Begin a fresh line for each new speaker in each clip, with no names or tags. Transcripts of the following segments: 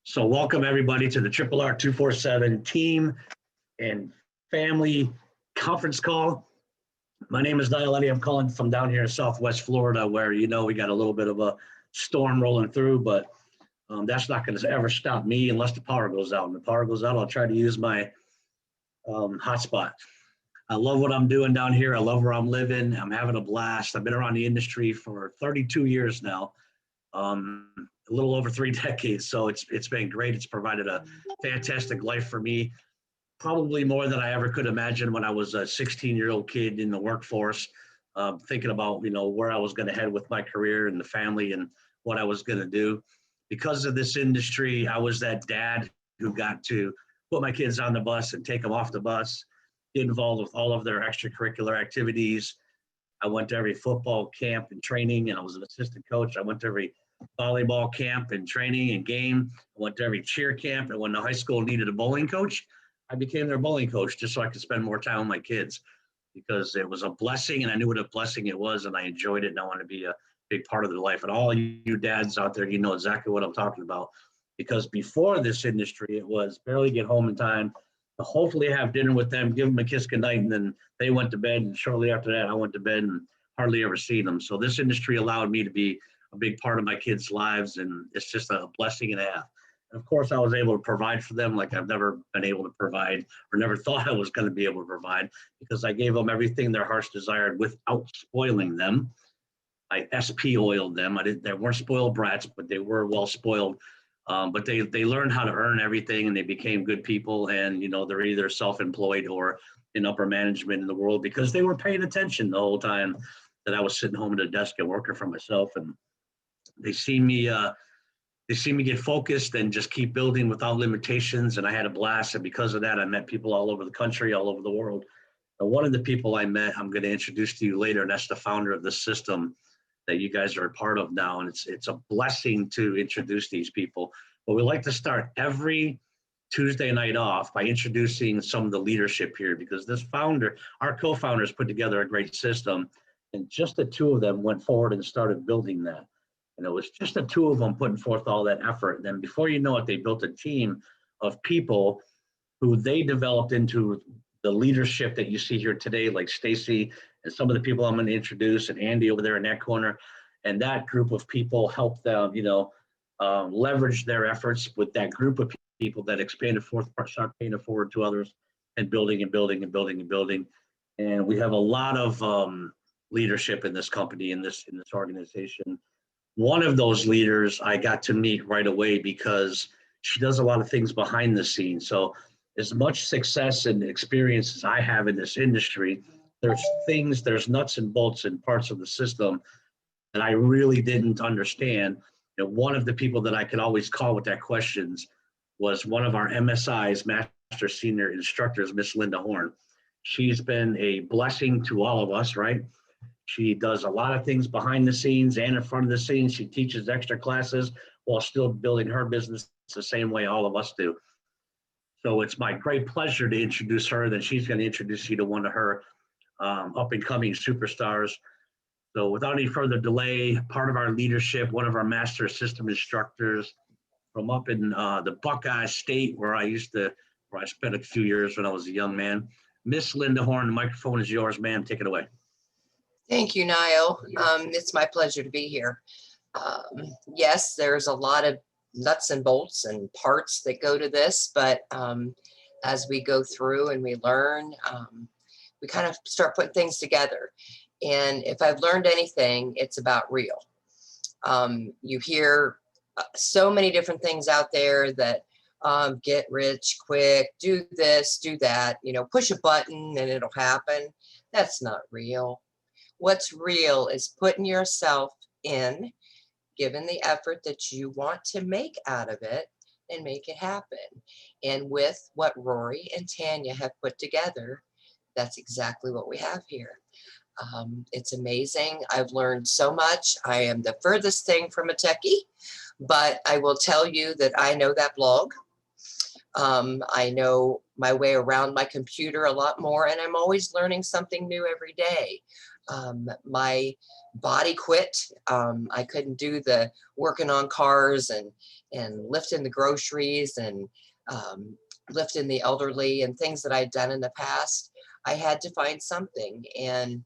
So welcome everybody to the RRR247 team and family conference call. My name is Niall Eddy. I'm calling from down here in Southwest Florida, where we got a little bit of a storm rolling through, but that's not going to ever stop me unless the power goes out. When the power goes out, I'll try to use my hotspot. I love what I'm doing down here. I love where I'm living. I'm having a blast. I've been around the industry for 32 years now, a little over 3 decades. So it's been great. It's provided a fantastic life for me, probably more than I ever could imagine when I was a 16-year-old kid in the workforce, thinking about, where I was going to head with my career and the family and what I was going to do. Because of this industry, I was that dad who got to put my kids on the bus and take them off the bus, get involved with all of their extracurricular activities. I went to every football camp and training, and I was an assistant coach. I went to every volleyball camp and training and game. I went to every cheer camp, and when the high school needed a bowling coach, I became their bowling coach just so I could spend more time with my kids, because it was a blessing, and I knew what a blessing it was, and I enjoyed it, and I want to be a big part of their life. And all you dads out there, you know exactly what I'm talking about, because before this industry, it was barely get home in time to hopefully have dinner with them, give them a kiss goodnight, and then they went to bed, and shortly after that, I went to bed and hardly ever seen them. So this industry allowed me to be a big part of my kids' lives, and it's just a blessing and a half. And of course, I was able to provide for them like I've never been able to provide, or never thought I was going to be able to provide, because I gave them everything their hearts desired without spoiling them. I SP oiled them. They weren't spoiled brats, but they were well spoiled. But they learned how to earn everything, and they became good people. And they're either self-employed or in upper management in the world, because they were paying attention the whole time that I was sitting home at a desk and working for myself. And they see me get focused and just keep building without limitations. And I had a blast. And because of that, I met people all over the country, all over the world. And one of the people I met, I'm going to introduce to you later, and that's the founder of the system that you guys are a part of now. And it's a blessing to introduce these people. But we like to start every Tuesday night off by introducing some of the leadership here, because this founder, our co-founders, put together a great system, and just the two of them went forward and started building that. And it was just the two of them putting forth all that effort. And then before you know it, they built a team of people who they developed into the leadership that you see here today, like Stacy and some of the people I'm going to introduce, and Andy over there in that corner. And that group of people helped them, leverage their efforts with that group of people that expanded forth, start paying it forward to others, and building and building and building and building. And we have a lot of leadership in this company, in this organization. One of those leaders I got to meet right away, because she does a lot of things behind the scenes. So as much success and experience as I have in this industry, there's nuts and bolts and parts of the system that I really didn't understand. One of the people that I could always call with that questions was one of our MSI's, Master Senior Instructors, Miss Linda Horn. She's been a blessing to all of us, right? She does a lot of things behind the scenes and in front of the scenes. She teaches extra classes while still building her business the same way all of us do. So it's my great pleasure to introduce her. Then she's going to introduce you to one of her up-and-coming superstars. So without any further delay, part of our leadership, one of our master system instructors from up in the Buckeye State, where I spent a few years when I was a young man. Miss Linda Horn, the microphone is yours, ma'am. Take it away.
Thank you, Niall. It's my pleasure to be here. Yes, there's a lot of nuts and bolts and parts that go to this, but as we go through and we learn, we kind of start putting things together. And if I've learned anything, it's about real. You hear so many different things out there that get rich quick, do this, do that, push a button and it'll happen. That's not real. What's real is putting yourself in, given the effort that you want to make out of it, and make it happen. And with what Rory and Tanya have put together, that's exactly what we have here. It's amazing. I've learned so much. I am the furthest thing from a techie, but I will tell you that I know that blog. I know my way around my computer a lot more, and I'm always learning something new every day. My body quit. I couldn't do the working on cars and lifting the groceries and lifting the elderly and things that I'd done in the past. I had to find something, and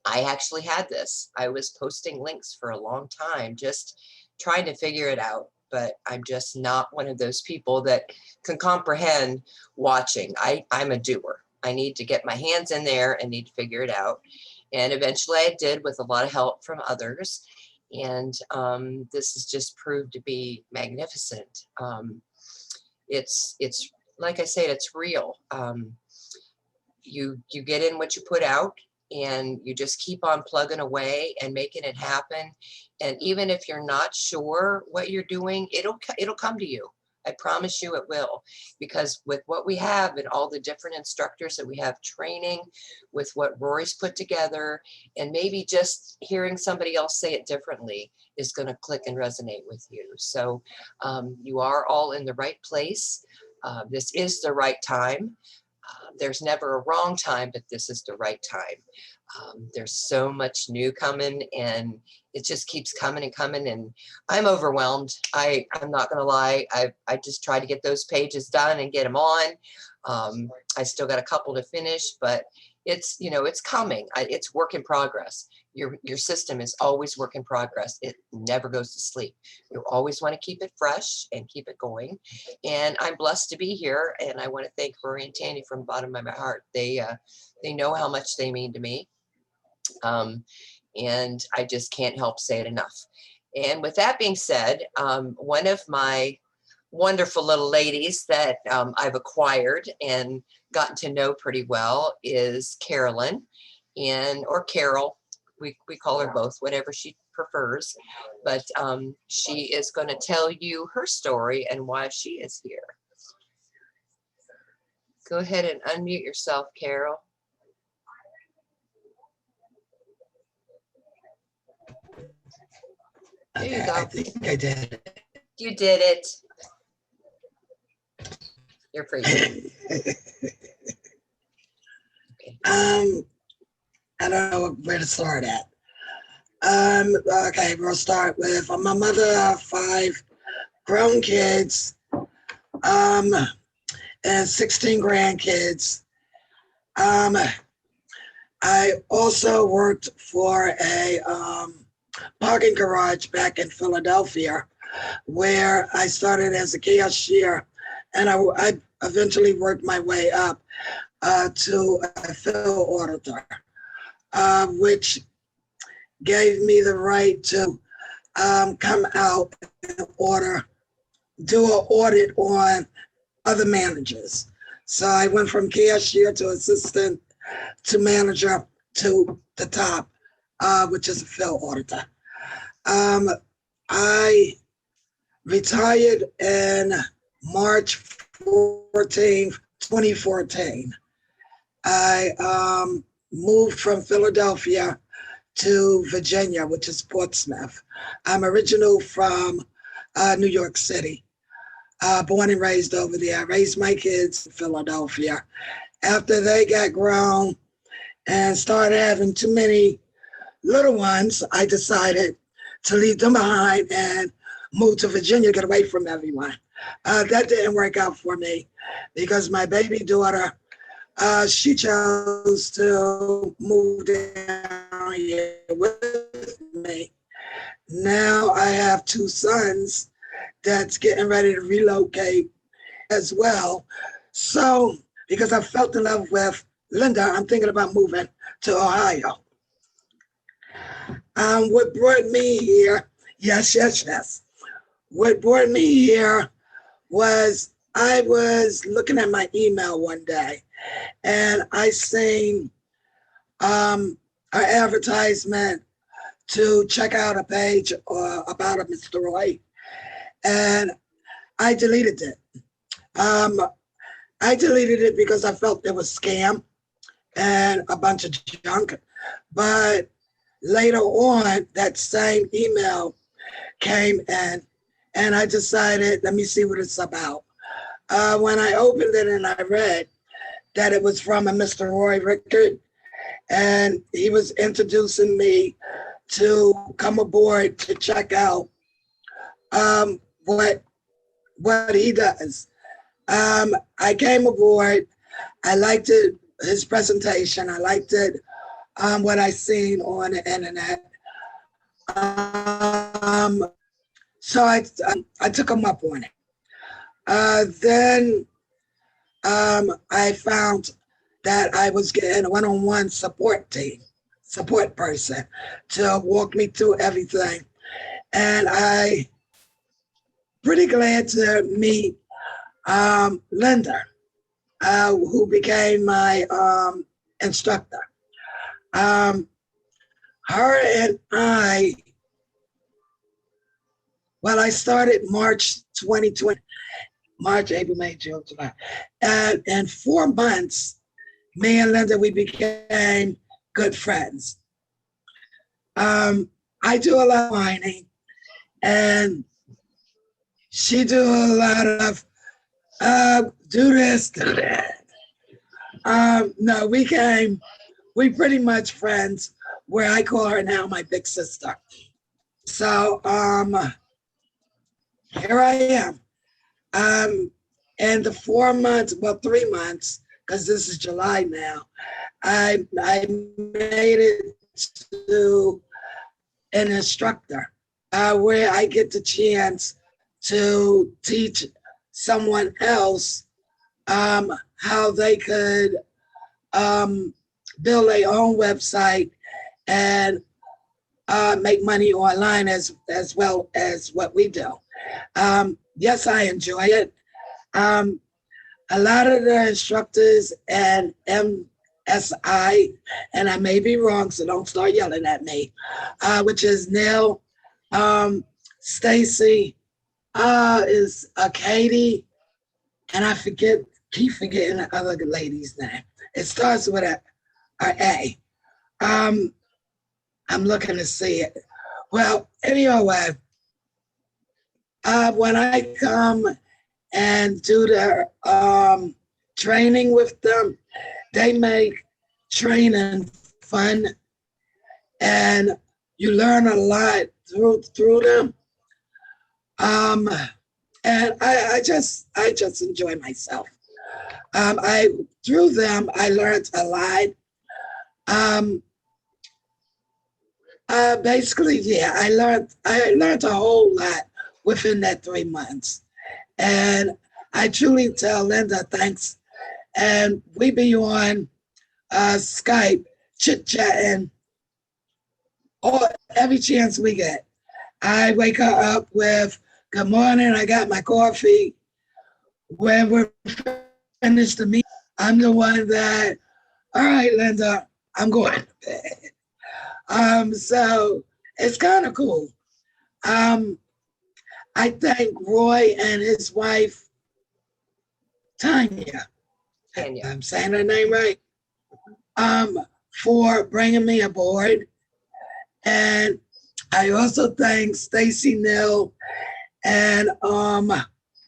I actually had this. I was posting links for a long time, just trying to figure it out. But I'm just not one of those people that can comprehend watching. I'm a doer. I need to get my hands in there and need to figure it out. And eventually I did, with a lot of help from others. And this has just proved to be magnificent. It's like I said, it's real. You get in what you put out, and you just keep on plugging away and making it happen. And even if you're not sure what you're doing, it'll come to you. I promise you it will, because with what we have and all the different instructors that we have training, with what Rory's put together, and maybe just hearing somebody else say it differently is going to click and resonate with you. So you are all in the right place. This is the right time. There's never a wrong time, but this is the right time. There's so much new coming, and it just keeps coming and coming, and I'm overwhelmed. I'm not going to lie. I just try to get those pages done and get them on. I still got a couple to finish, but it's coming. It's work in progress. Your system is always work in progress. It never goes to sleep. You always want to keep it fresh and keep it going. And I'm blessed to be here. And I want to thank Rory and Tanny from the bottom of my heart. They know how much they mean to me. And I just can't help say it enough. And with that being said, one of my wonderful little ladies that I've acquired and gotten to know pretty well is Carolyn, or Carol. We call her both, whatever she prefers. But she is going to tell you her story and why she is here. Go ahead and unmute yourself, Carol. There you go.
I think I did it.
You did it. You're pretty. Okay.
I don't know where to start at. Okay, we'll start with I'm a mother of 5 grown kids, and 16 grandkids. I also worked for a parking garage back in Philadelphia, where I started as a cashier, and I eventually worked my way up to a field auditor, which gave me the right to come out and do an audit on other managers. So I went from cashier to assistant to manager to the top, which is a field auditor. I retired in March 14th, 2014. I moved from Philadelphia to Virginia, which is Portsmouth. I'm original from New York City, born and raised over there. I raised my kids in Philadelphia. After they got grown and started having too many little ones, I decided to leave them behind and move to Virginia, get away from everyone. That didn't work out for me because my baby daughter, she chose to move down here with me. Now I have 2 sons that's getting ready to relocate as well. So, because I felt in love with Linda, I'm thinking about moving to Ohio. What brought me here, yes. What brought me here was I was looking at my email one day, and I seen an advertisement to check out a page about a Mr. Roy, and I deleted it. I deleted it because I felt it was scam and a bunch of junk. But later on, that same email came in, and I decided, let me see what it's about. When I opened it and I read that it was from a Mr. Roy Rickard, and he was introducing me to come aboard to check out what he does. I came aboard. I liked it, his presentation. I liked it, what I seen on the internet. So I took him up on it. Then I found that I was getting a one-on-one support person to walk me through everything. And I pretty glad to meet Linda, who became my instructor. Her and I started March 2020, March, April, May, June, July. And in 4 months, me and Linda, we became good friends. I do a lot of whining, and she do a lot of do this, do that. No, we pretty much friends, where I call her now my big sister. So here I am. And the 4 months, 3 months, because this is July now, I made it to an instructor, where I get the chance to teach someone else how they could build their own website and make money online as well as what we do. Yes, I enjoy it. A lot of the instructors and MSI, and I may be wrong, so don't start yelling at me, which is Neil, Stacy, is Katie, and I keep forgetting the other lady's name. It starts with a A. I'm looking to see it. Well, anyway, when I come and do the training with them, they make training fun, and you learn a lot through them. And I just enjoy myself. Through them, I learned a lot. Basically, yeah, I learned a whole lot within that 3 months. And I truly tell Linda thanks. And we be on Skype, chit-chatting every chance we get. I wake her up with, good morning, I got my coffee. When we're finished the meeting, I'm the one that, all right, Linda, I'm going to bed. So it's kind of cool. I thank Roy and his wife, Tanya. I'm saying her name right, for bringing me aboard. And I also thank Stacy Neal and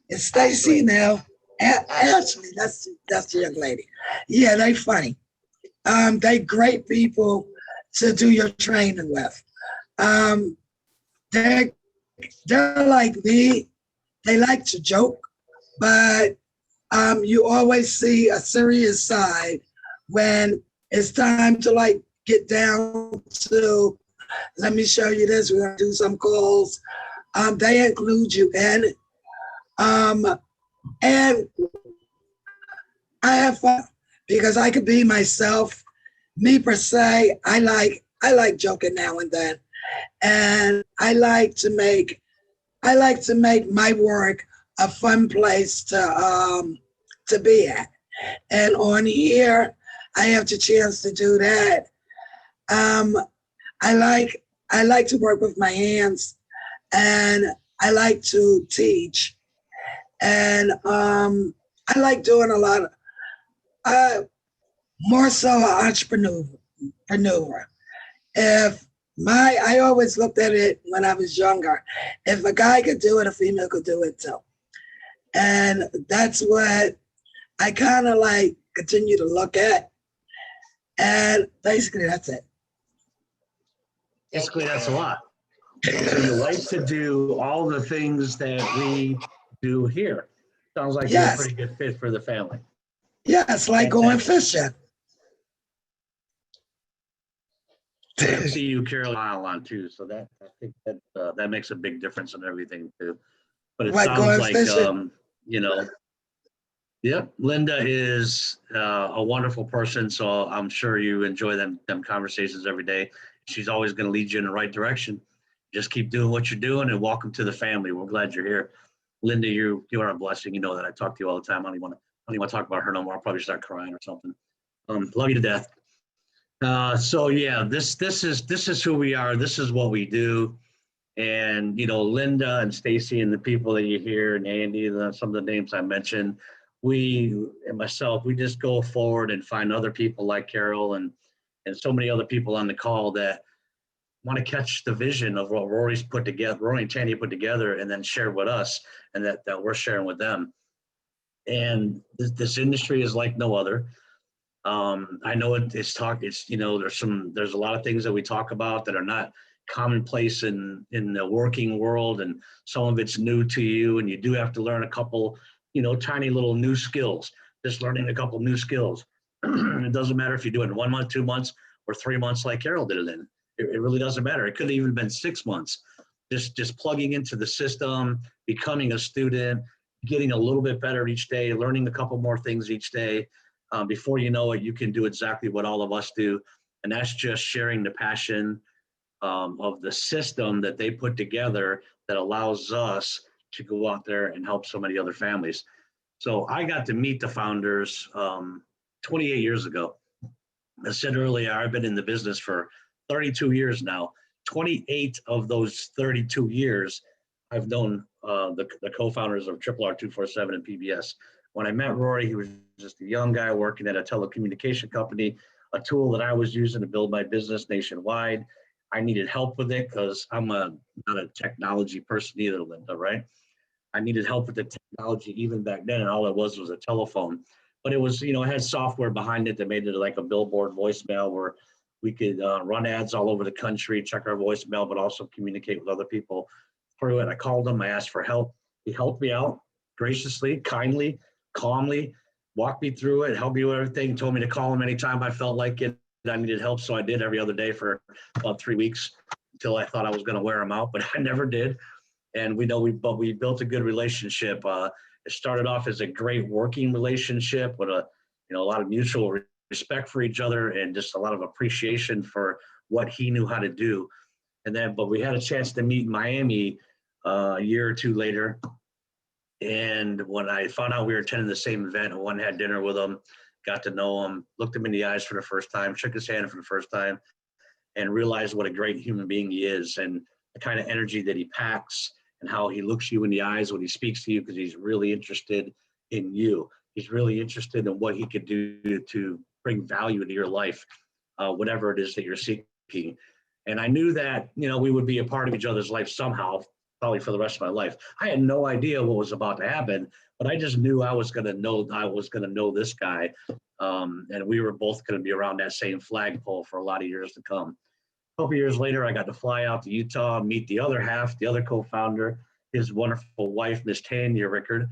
it's Stacy Neal and Ashley. That's the young lady. Yeah, they funny. They great people to do your training with. They're like me. They like to joke, but you always see a serious side when it's time to like get down to, let me show you this, we're gonna do some calls. They include you in it. And I have fun because I could be myself. Me per se, I like joking now and then. And I like to make my work a fun place to be at. And on here, I have the chance to do that. I like to work with my hands, and I like to teach. And I like doing a lot of, more so an entrepreneur. I always looked at it when I was younger. If a guy could do it, a female could do it too. And that's what I kind of like continue to look at. And basically that's it.
Basically,
you.
that's a lot. So you like to do all the things that we do here. Sounds like you're a
Yes,
pretty good fit for the family.
yes, like going
Fantastic.
fishing.
I see you carry a mile on too, so that I think that makes a big difference in everything too. But it
Like
sounds
going
like
fishing.
you know, yep. Linda is a wonderful person, so I'm sure you enjoy them conversations every day. She's always going to lead you in the right direction. Just keep doing what you're doing, and welcome to the family. We're glad you're here, Linda. You are a blessing. You know that I talk to you all the time. I don't even want to talk about her no more. I'll probably start crying or something. Love you to death. So yeah, this is who we are. This is what we do. And Linda and Stacy and the people that you hear and Andy and some of the names I mentioned, we and myself, we just go forward and find other people like Carol and so many other people on the call that want to catch the vision of what Rory's put together, Rory and Tanya put together, and then share with us, and that we're sharing with them. And this industry is like no other. I know it's there's a lot of things that we talk about that are not commonplace in the working world, and some of it's new to you, and you do have to learn a couple, tiny little new skills. Just learning a couple new skills. It doesn't matter if you do it in 1 month, 2 months, or 3 months like Carol did it in. It really doesn't matter. It could have even been 6 months. Just plugging into the system, becoming a student, getting a little bit better each day, learning a couple more things each day. Before you know it, you can do exactly what all of us do. And that's just sharing the passion of the system that they put together that allows us to go out there and help so many other families. So I got to meet the founders 28 years ago. I said earlier, I've been in the business for 32 years now. 28 of those 32 years, I've known the co-founders of RRR247 and PBS. When I met Rory, he was just a young guy working at a telecommunication company, a tool that I was using to build my business nationwide. I needed help with it because I'm not a technology person either, Linda, right? I needed help with the technology even back then, and all it was a telephone. But it was, it had software behind it that made it like a billboard voicemail where we could run ads all over the country, check our voicemail, but also communicate with other people through it. I called him, I asked for help. He helped me out graciously, kindly, calmly, walked me through it, helped me with everything, told me to call him anytime I felt like it. I needed help, so I did every other day for about 3 weeks until I thought I was going to wear him out, but I never did. And we built a good relationship. It started off as a great working relationship with a lot of mutual respect for each other and just a lot of appreciation for what he knew how to do. But we had a chance to meet in Miami a year or two later. And when I found out we were attending the same event, I went and had dinner with him, got to know him, looked him in the eyes for the first time, shook his hand for the first time, and realized what a great human being he is and the kind of energy that he packs and how he looks you in the eyes when he speaks to you, because he's really interested in you. He's really interested in what he could do to bring value into your life, whatever it is that you're seeking. And I knew that, we would be a part of each other's life somehow, probably for the rest of my life. I had no idea what was about to happen, but I just knew I was going to know this guy. And we were both going to be around that same flagpole for a lot of years to come. A couple years later, I got to fly out to Utah, meet the other half, the other co-founder, his wonderful wife, Miss Tanya Rickard,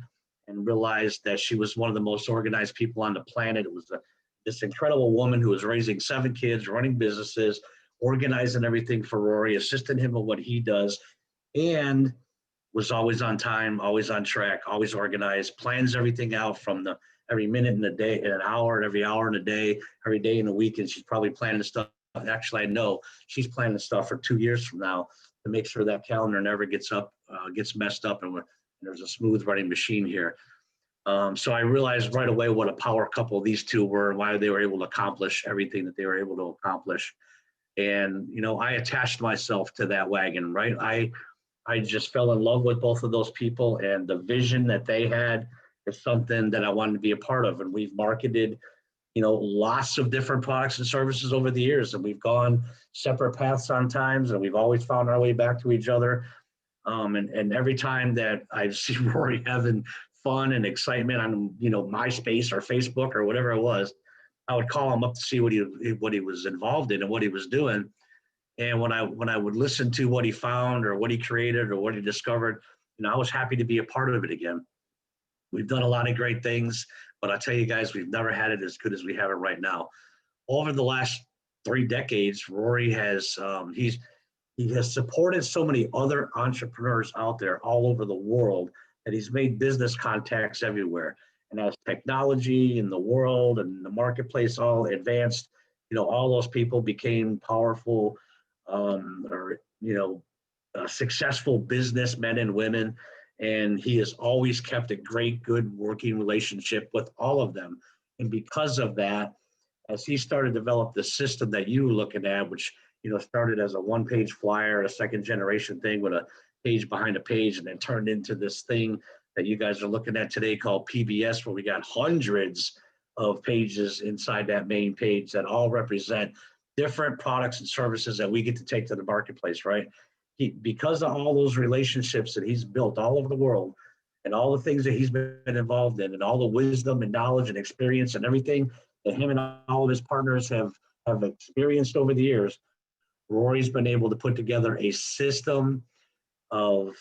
and realized that she was one of the most organized people on the planet. It was this incredible woman who was raising 7 kids, running businesses, organizing everything for Rory, assisting him with what he does, and was always on time, always on track, always organized, plans everything out from every minute in the day, in an hour, and every hour in a day, every day in a week, and she's probably planning stuff. Actually, I know she's planning stuff for 2 years from now to make sure that calendar never gets messed up, and there's a smooth running machine here. So I realized right away what a power couple these two were, and why they were able to accomplish everything that they were able to accomplish. And I attached myself to that wagon, right? I just fell in love with both of those people, and the vision that they had is something that I wanted to be a part of. And we've marketed lots of different products and services over the years, and we've gone separate paths sometimes, and we've always found our way back to each other. And every time that I see Rory having fun and excitement on MySpace or Facebook or whatever it was, I would call him up to see what he was involved in and what he was doing. And when I would listen to what he found or what he created or what he discovered, I was happy to be a part of it again. We've done a lot of great things, but I tell you guys, we've never had it as good as we have it right now. Over the last 3 decades, Rory has he has supported so many other entrepreneurs out there all over the world that he's made business contacts everywhere. And as technology in the world and the marketplace all advanced, all those people became powerful or successful businessmen and women. And he has always kept a great, good working relationship with all of them. And because of that, as he started to develop the system that you were looking at, which started as a one-page flyer, a second generation thing with a page behind a page, and then turned into this thing that you guys are looking at today called PBS, where we got hundreds of pages inside that main page that all represent different products and services that we get to take to the marketplace, right? Because of all those relationships that he's built all over the world and all the things that he's been involved in and all the wisdom and knowledge and experience and everything that him and all of his partners have experienced over the years, Rory's been able to put together a system of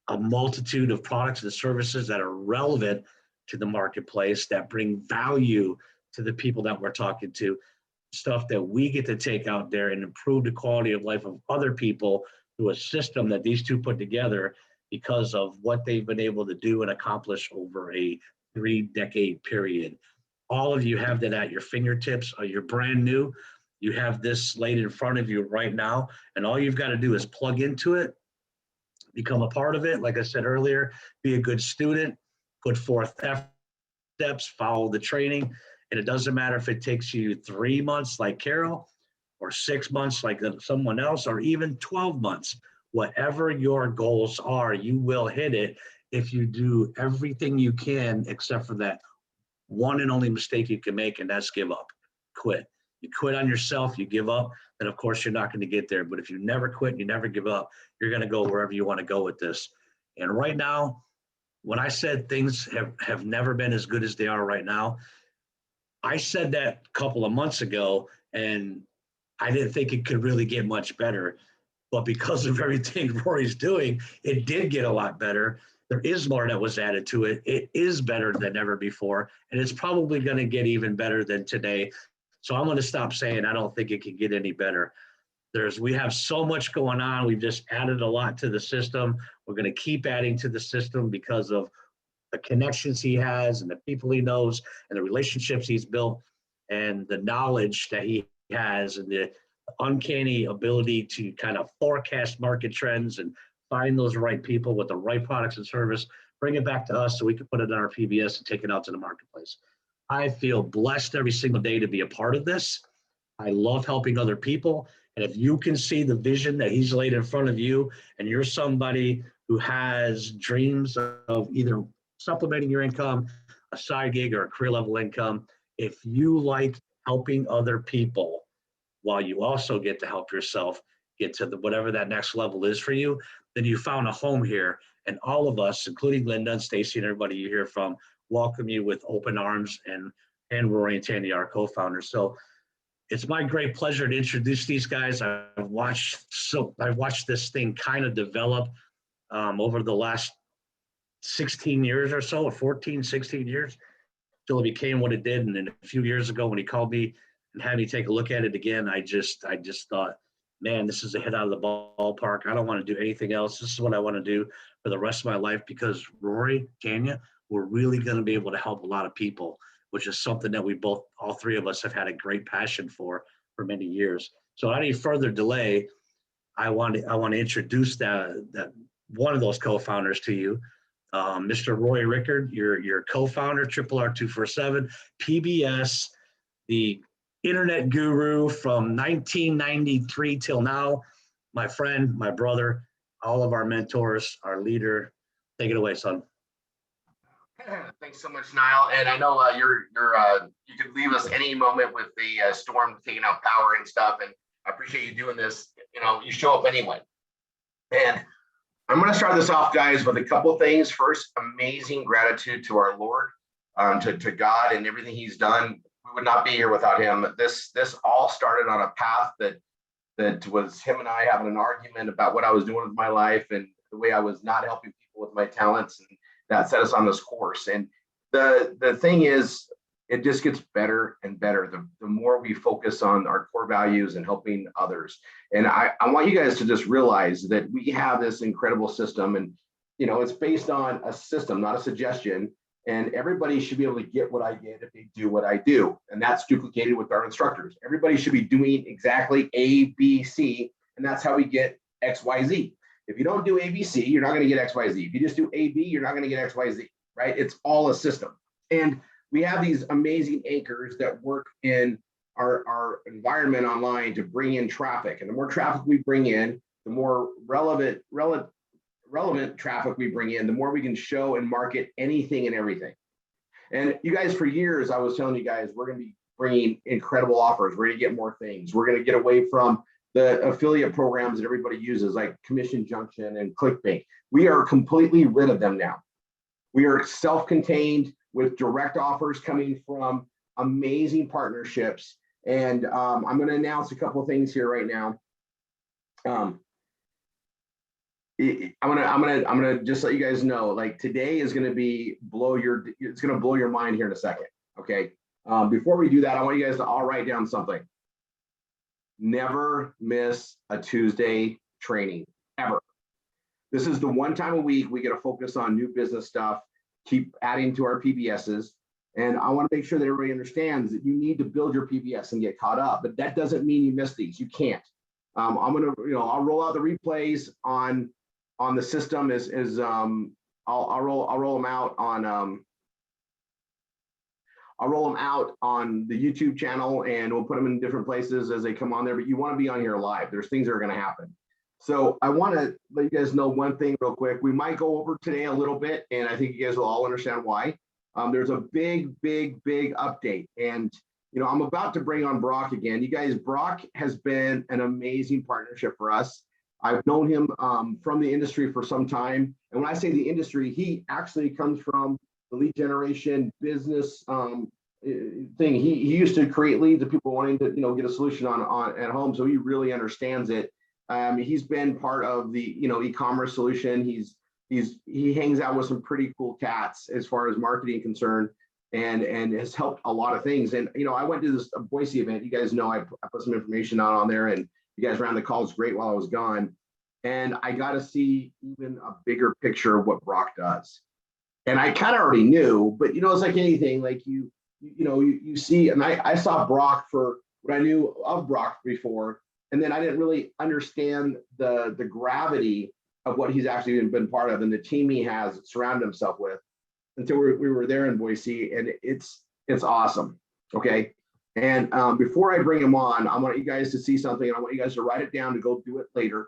a multitude of products and services that are relevant to the marketplace, that bring value to the people that we're talking to, stuff that we get to take out there and improve the quality of life of other people through a system that these two put together because of what they've been able to do and accomplish over a 3-decade period. All of you have that at your fingertips. You're brand new. You have this laid in front of you right now, and all you've got to do is plug into it, become a part of it. Like I said earlier, be a good student, put forth steps, follow the training, and it doesn't matter if it takes you 3 months like Carol, or 6 months like someone else, or even 12 months. Whatever your goals are, you will hit it if you do everything you can, except for that one and only mistake you can make, and that's give up, quit. You quit on yourself, you give up, then of course you're not going to get there. But if you never quit, you never give up, you're going to go wherever you want to go with this. And right now, when I said things have never been as good as they are right now, I said that a couple of months ago, and I didn't think it could really get much better. But because of everything Rory's doing, it did get a lot better. There is more that was added to it. It is better than ever before, and it's probably going to get even better than today. So I'm going to stop saying I don't think it can get any better. We have so much going on. We've just added a lot to the system. We're going to keep adding to the system because of the connections he has and the people he knows and the relationships he's built and the knowledge that he has and the uncanny ability to kind of forecast market trends and find those right people with the right products and service, bring it back to us so we can put it on our PBS and take it out to the marketplace. I feel blessed every single day to be a part of this. I love helping other people. And if you can see the vision that he's laid in front of you, and you're somebody who has dreams of either supplementing your income, a side gig, or a career level income, if you like helping other people while you also get to help yourself get to whatever that next level is for you, then you found a home here. And all of us, including Linda and Stacy and everybody you hear from, welcome you with open arms, and Rory and Tandy, our co-founders. So it's my great pleasure to introduce these guys. I've watched this thing kind of develop over the last 16 years or so, or 14, 16 years, till it became what it did. And then a few years ago when he called me and had me take a look at it again, I just thought, man, this is a hit out of the ballpark. I don't want to do anything else. This is what I want to do for the rest of my life, because Rory, Tanya, we're really going to be able to help a lot of people, which is something that all three of us have had a great passion for many years. So without any further delay, I want to introduce that one of those co-founders to you, Mr. Rory Rickard, your co-founder, RRR247, PBS, the internet guru from 1993 till now, my friend, my brother, all of our mentors, our leader. Take it away, son.
Thanks so much, Niall. And I know you could leave us any moment with the storm taking out power and stuff. And I appreciate you doing this. You show up anyway. And I'm going to start this off, guys, with a couple of things. First, amazing gratitude to our Lord, to God and everything He's done. We would not be here without Him. This all started on a path that that was him and I having an argument about what I was doing with my life and the way I was not helping people with my talents, and that set us on this course. And the thing is, it just gets better and better the more we focus on our core values and helping others. And I want you guys to just realize that we have this incredible system, and it's based on a system, not a suggestion. And everybody should be able to get what I get if they do what I do. And that's duplicated with our instructors. Everybody should be doing exactly A, B, C, and that's how we get X, Y, Z. If you don't do A, B, C, you're not going to get X, Y, Z. If you just do A, B, you're not going to get X, Y, Z, right? It's all a system. And we have these amazing anchors that work in our environment online to bring in traffic. And the more traffic we bring in, the more relevant traffic we bring in, the more we can show and market anything and everything. And you guys, for years, I was telling you guys, we're going to be bringing incredible offers. We're going to get more things. We're going to get away from the affiliate programs that everybody uses, like Commission Junction and ClickBank. We are completely rid of them now. We are self-contained with direct offers coming from amazing partnerships. And I'm going to announce a couple of things here right now. I'm gonna just let you guys know, like, today is gonna be it's gonna blow your mind here in a second. Okay. Before we do that, I want you guys to all write down something. Never miss a Tuesday training, ever. This is the one time a week we get to focus on new business stuff, keep adding to our PBSs. And I want to make sure that everybody understands that you need to build your PBS and get caught up, but that doesn't mean you miss these. You can't. I'm gonna, I'll roll out the replays on the system I'll roll them out on the YouTube channel, and we'll put them in different places as they come on there. But you want to be on here live. There's things that are going to happen. So I want to let you guys know one thing real quick. We might go over today a little bit, and I think you guys will all understand why. There's a big update, and I'm about to bring on Brock again. You guys, Brock has been an amazing partnership for us. I've known him from the industry for some time. And when I say the industry, he actually comes from the lead generation business thing. He used to create leads of people wanting to, get a solution on at home. So he really understands it. He's been part of the, e-commerce solution. He hangs out with some pretty cool cats as far as marketing concerned, and has helped a lot of things. And, I went to this Boise event. You guys know I put some information out on there, and you guys ran the calls great while I was gone. And I got to see even a bigger picture of what Brock does. And I kind of already knew, but it's like anything, like you see, and I saw Brock for what I knew of Brock before. And then I didn't really understand the gravity of what he's actually been part of and the team he has surrounded himself with until we were there in Boise. And it's awesome. Okay. And before I bring him on, I want you guys to see something, and I want you guys to write it down to go do it later.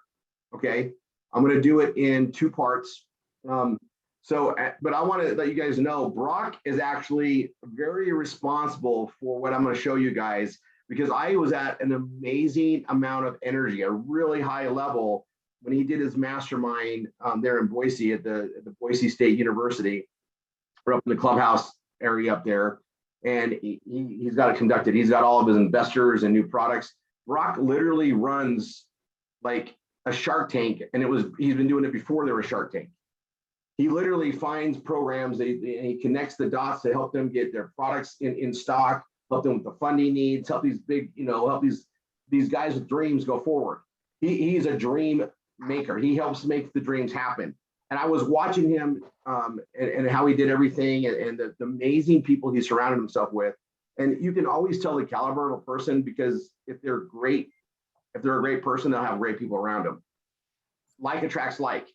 Okay. I'm going to do it in 2 parts. But I want to let you guys know, Brock is actually very responsible for what I'm going to show you guys, because I was at an amazing amount of energy, a really high level, when he did his mastermind there in Boise at the Boise State University. We're up in the clubhouse area up there. And he's got it conducted. He's got all of his investors and new products. Brock literally runs like a Shark Tank, and he's been doing it before there was Shark Tank. He literally finds programs and he connects the dots to help them get their products in stock, help them with the funding needs, help these big, help these guys with dreams go forward. He's a dream maker. He helps make the dreams happen. And I was watching him and how he did everything, and the amazing people he surrounded himself with. And you can always tell the caliber of a person, because if they're a great person, they'll have great people around them. Like attracts like,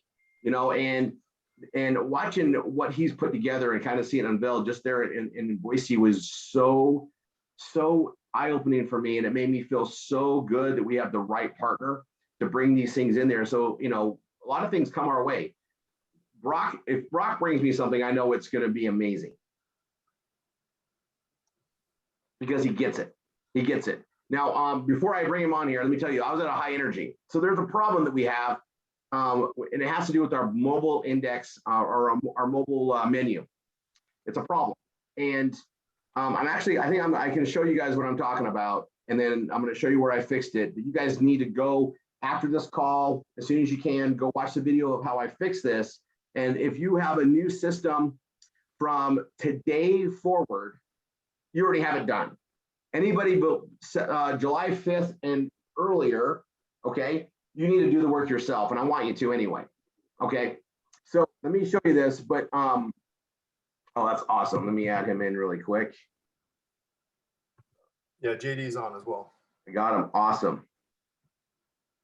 and watching what he's put together and kind of seeing it unveiled just there in Boise was so eye-opening for me. And it made me feel so good that we have the right partner to bring these things in there. So, a lot of things come our way. If Brock brings me something, I know it's going to be amazing, because he gets it. He gets it. Now, before I bring him on here, let me tell you, I was at a high energy. So there's a problem that we have, and it has to do with our mobile index or our mobile menu. It's a problem. And I can show you guys what I'm talking about. and then I'm going to show you where I fixed it. You guys need to go after this call, as soon as you can, go watch the video of how I fixed this. And if you have a new system from today forward, you already have it done. Anybody but July 5th and earlier, okay, you need to do the work yourself, and I want you to anyway. Okay, so let me show you this, but oh, that's awesome. Let me add him in really quick.
Yeah, JD's on as well.
I got him. Awesome.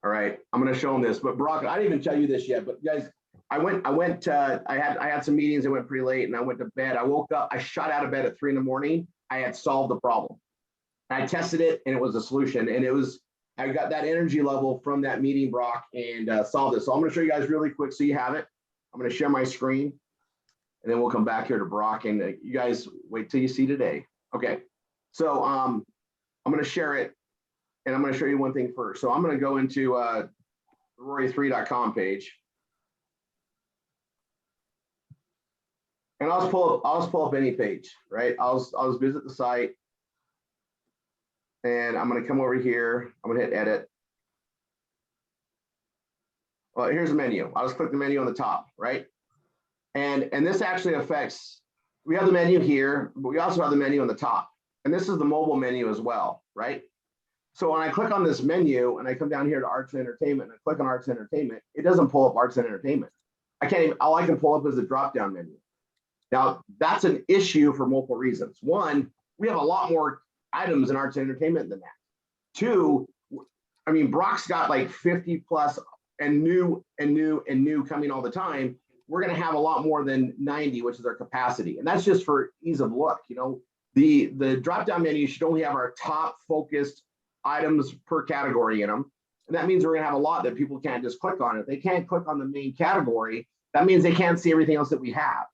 All right, I'm going to show him this, but Brock, I didn't even tell you this yet, but guys, I had some meetings. I went pretty late, and I went to bed. I woke up. I shot out of bed at 3 in the morning. I had solved the problem. I tested it, and it was a solution. And it was, I got that energy level from that meeting, Brock, and solved it. So I'm going to show you guys really quick so you have it. I'm going to share my screen, and then we'll come back here to Brock, and you guys wait till you see today. Okay, so I'm going to share it, and I'm going to show you one thing first. So I'm going to go into the Rory3.com page. And I'll just pull up any page, right? I'll just visit the site, and I'm going to come over here. I'm going to hit edit. Well, here's the menu. I'll just click the menu on the top, right? And this actually affects, we have the menu here, but we also have the menu on the top. And this is the mobile menu as well, right? So when I click on this menu and I come down here to Arts and Entertainment and I click on Arts and Entertainment, it doesn't pull up Arts and Entertainment. I can't even, all I can pull up is the drop-down menu. Now, that's an issue for multiple reasons. One, we have a lot more items in Arts and Entertainment than that. Two, I mean, Brock's got like 50 plus and new coming all the time. We're going to have a lot more than 90, which is our capacity. And that's just for ease of look. You know, the drop-down menu should only have our top focused items per category in them. And that means we're going to have a lot that people can't just click on. If they can't click on the main category, that means they can't see everything else that we have.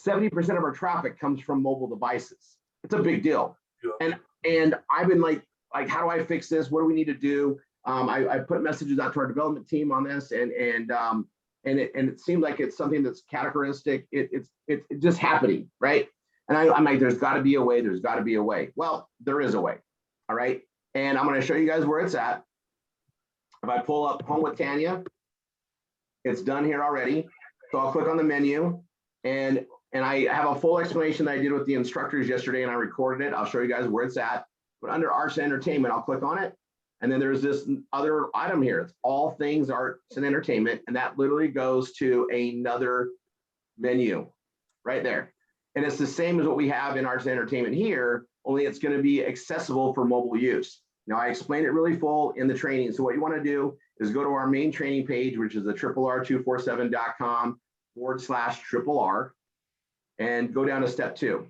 70% of our traffic comes from mobile devices. It's a big deal. Yeah. And I've been like, how do I fix this? What do we need to do? I put messages out to our development team on this, and it seemed like it's something that's categoristic. It's just happening, right? And I'm like, there's got to be a way. There's got to be a way. Well, there is a way. All right. And I'm going to show you guys where it's at. If I pull up Home with Tanya, it's done here already. So I'll click on the menu, and I have a full explanation that I did with the instructors yesterday, and I recorded it. I'll show you guys where it's at. But under Arts and Entertainment, I'll click on it. And then there's this other item here. It's all things arts and entertainment. And that literally goes to another menu right there. And it's the same as what we have in Arts and Entertainment here, only it's going to be accessible for mobile use. Now, I explained it really full in the training. So what you want to do is go to our main training page, which is the RRR247.com/RRR, and go down to step 2.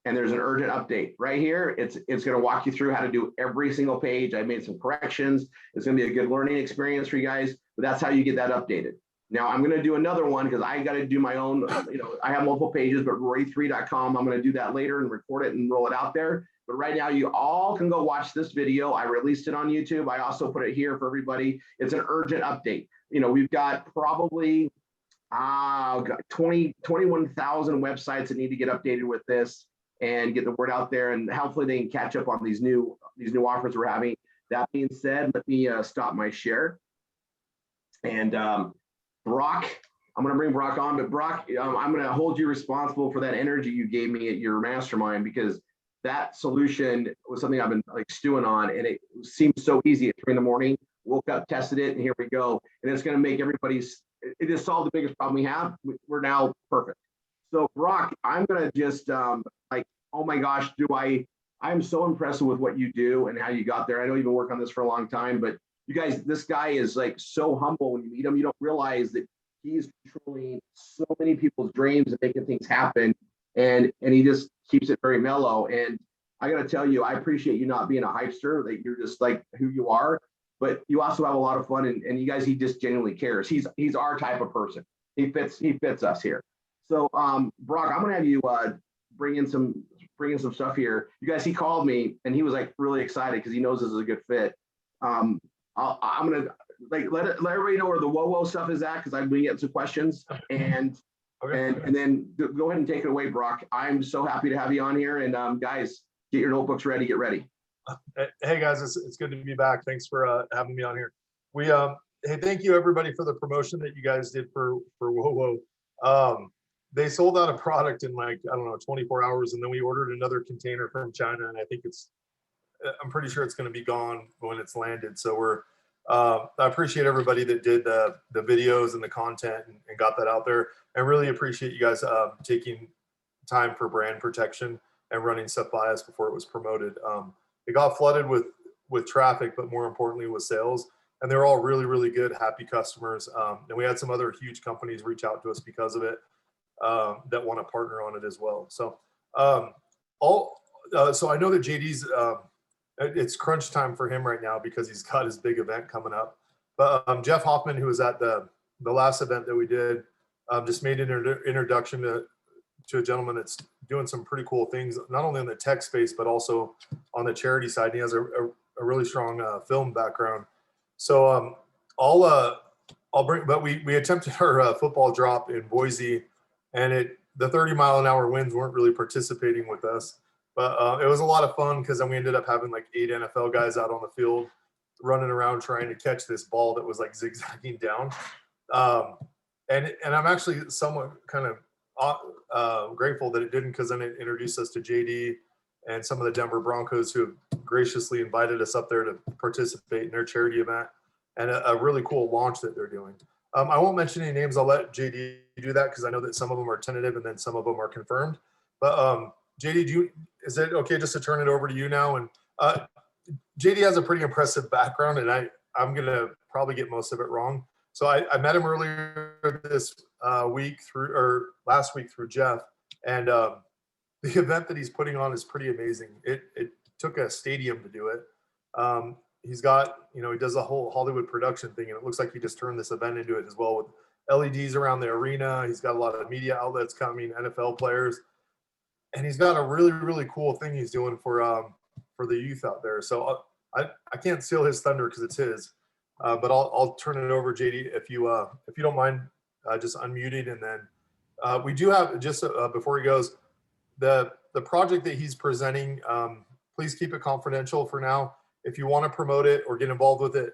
And there's an urgent update right here. It's going to walk you through how to do every single page. I made some corrections. It's going to be a good learning experience for you guys, but that's how you get that updated. Now I'm going to do another one because I got to do my own, I have multiple pages, but Rory3.com, I'm going to do that later and record it and roll it out there. But right now you all can go watch this video. I released it on YouTube. I also put it here for everybody. It's an urgent update. We've got probably 21,000 websites that need to get updated with this and get the word out there, and hopefully they can catch up on these new offers we're having. That being said, let me stop my share. And Brock, I'm going to bring Brock on, but Brock, I'm going to hold you responsible for that energy you gave me at your mastermind, because that solution was something I've been like stewing on, and it seemed so easy at 3 in the morning. Woke up, tested it, and here we go. And it's going to make everybody's, it just solved the biggest problem we have. We're now perfect. So Brock, I'm going to just oh my gosh, I'm so impressed with what you do and how you got there. I know you've been working on this for a long time, but you guys, this guy is like so humble. When you meet him, you don't realize that he's controlling so many people's dreams and making things happen. And he just keeps it very mellow. And I got to tell you, I appreciate you not being a hypester, that you're just like who you are, but you also have a lot of fun, and you guys, he just genuinely cares. He's our type of person. He fits us here. So Brock, I'm going to have you bring in some stuff here. You guys, he called me and he was like really excited because he knows this is a good fit. I'm gonna let everybody know where the whoa stuff is at, because I've been getting some questions, and okay. and then go ahead and take it away, Brock. I'm so happy to have you on here, and guys, get your notebooks ready, get ready.
Hey guys, it's good to be back. Thanks for having me on here. We hey, thank you everybody for the promotion that you guys did for Whoa Whoa. They sold out a product in like, I don't know, 24 hours, and then we ordered another container from China, and I think I'm pretty sure it's going to be gone when it's landed. So I appreciate everybody that did the videos and the content and got that out there. I really appreciate you guys taking time for brand protection and running stuff by us before it was promoted. It got flooded with traffic, but more importantly with sales. And they're all really, really good, happy customers. And we had some other huge companies reach out to us because of it that want to partner on it as well. So so I know that JD's, it's crunch time for him right now because he's got his big event coming up. But Jeff Hoffman, who was at the last event that we did, just made an introduction to a gentleman that's doing some pretty cool things, not only in the tech space, but also on the charity side. And he has a really strong film background. So I'll bring, but we attempted our football drop in Boise, and the 30-mile-an-hour winds weren't really participating with us. But it was a lot of fun because then we ended up having like 8 NFL guys out on the field running around trying to catch this ball that was like zigzagging down. And I'm actually somewhat kind of grateful that it didn't, because then it introduced us to JD and some of the Denver Broncos who have graciously invited us up there to participate in their charity event, and a really cool launch that they're doing. I won't mention any names. I'll let JD do that because I know that some of them are tentative and then some of them are confirmed. But JD, is it okay just to turn it over to you now? And JD has a pretty impressive background, and I'm going to probably get most of it wrong. So I met him earlier this last week through Jeff, and the event that he's putting on is pretty amazing. It took a stadium to do it. He's got, he does a whole Hollywood production thing, and it looks like he just turned this event into it as well, with LEDs around the arena. He's got a lot of media outlets coming, NFL players, and he's got a really, really cool thing he's doing for the youth out there. So I can't steal his thunder because it's his, but I'll turn it over, JD, if you don't mind, just unmuting. And then we do have, just before he goes, the project that he's presenting, please keep it confidential for now. If you want to promote it or get involved with it,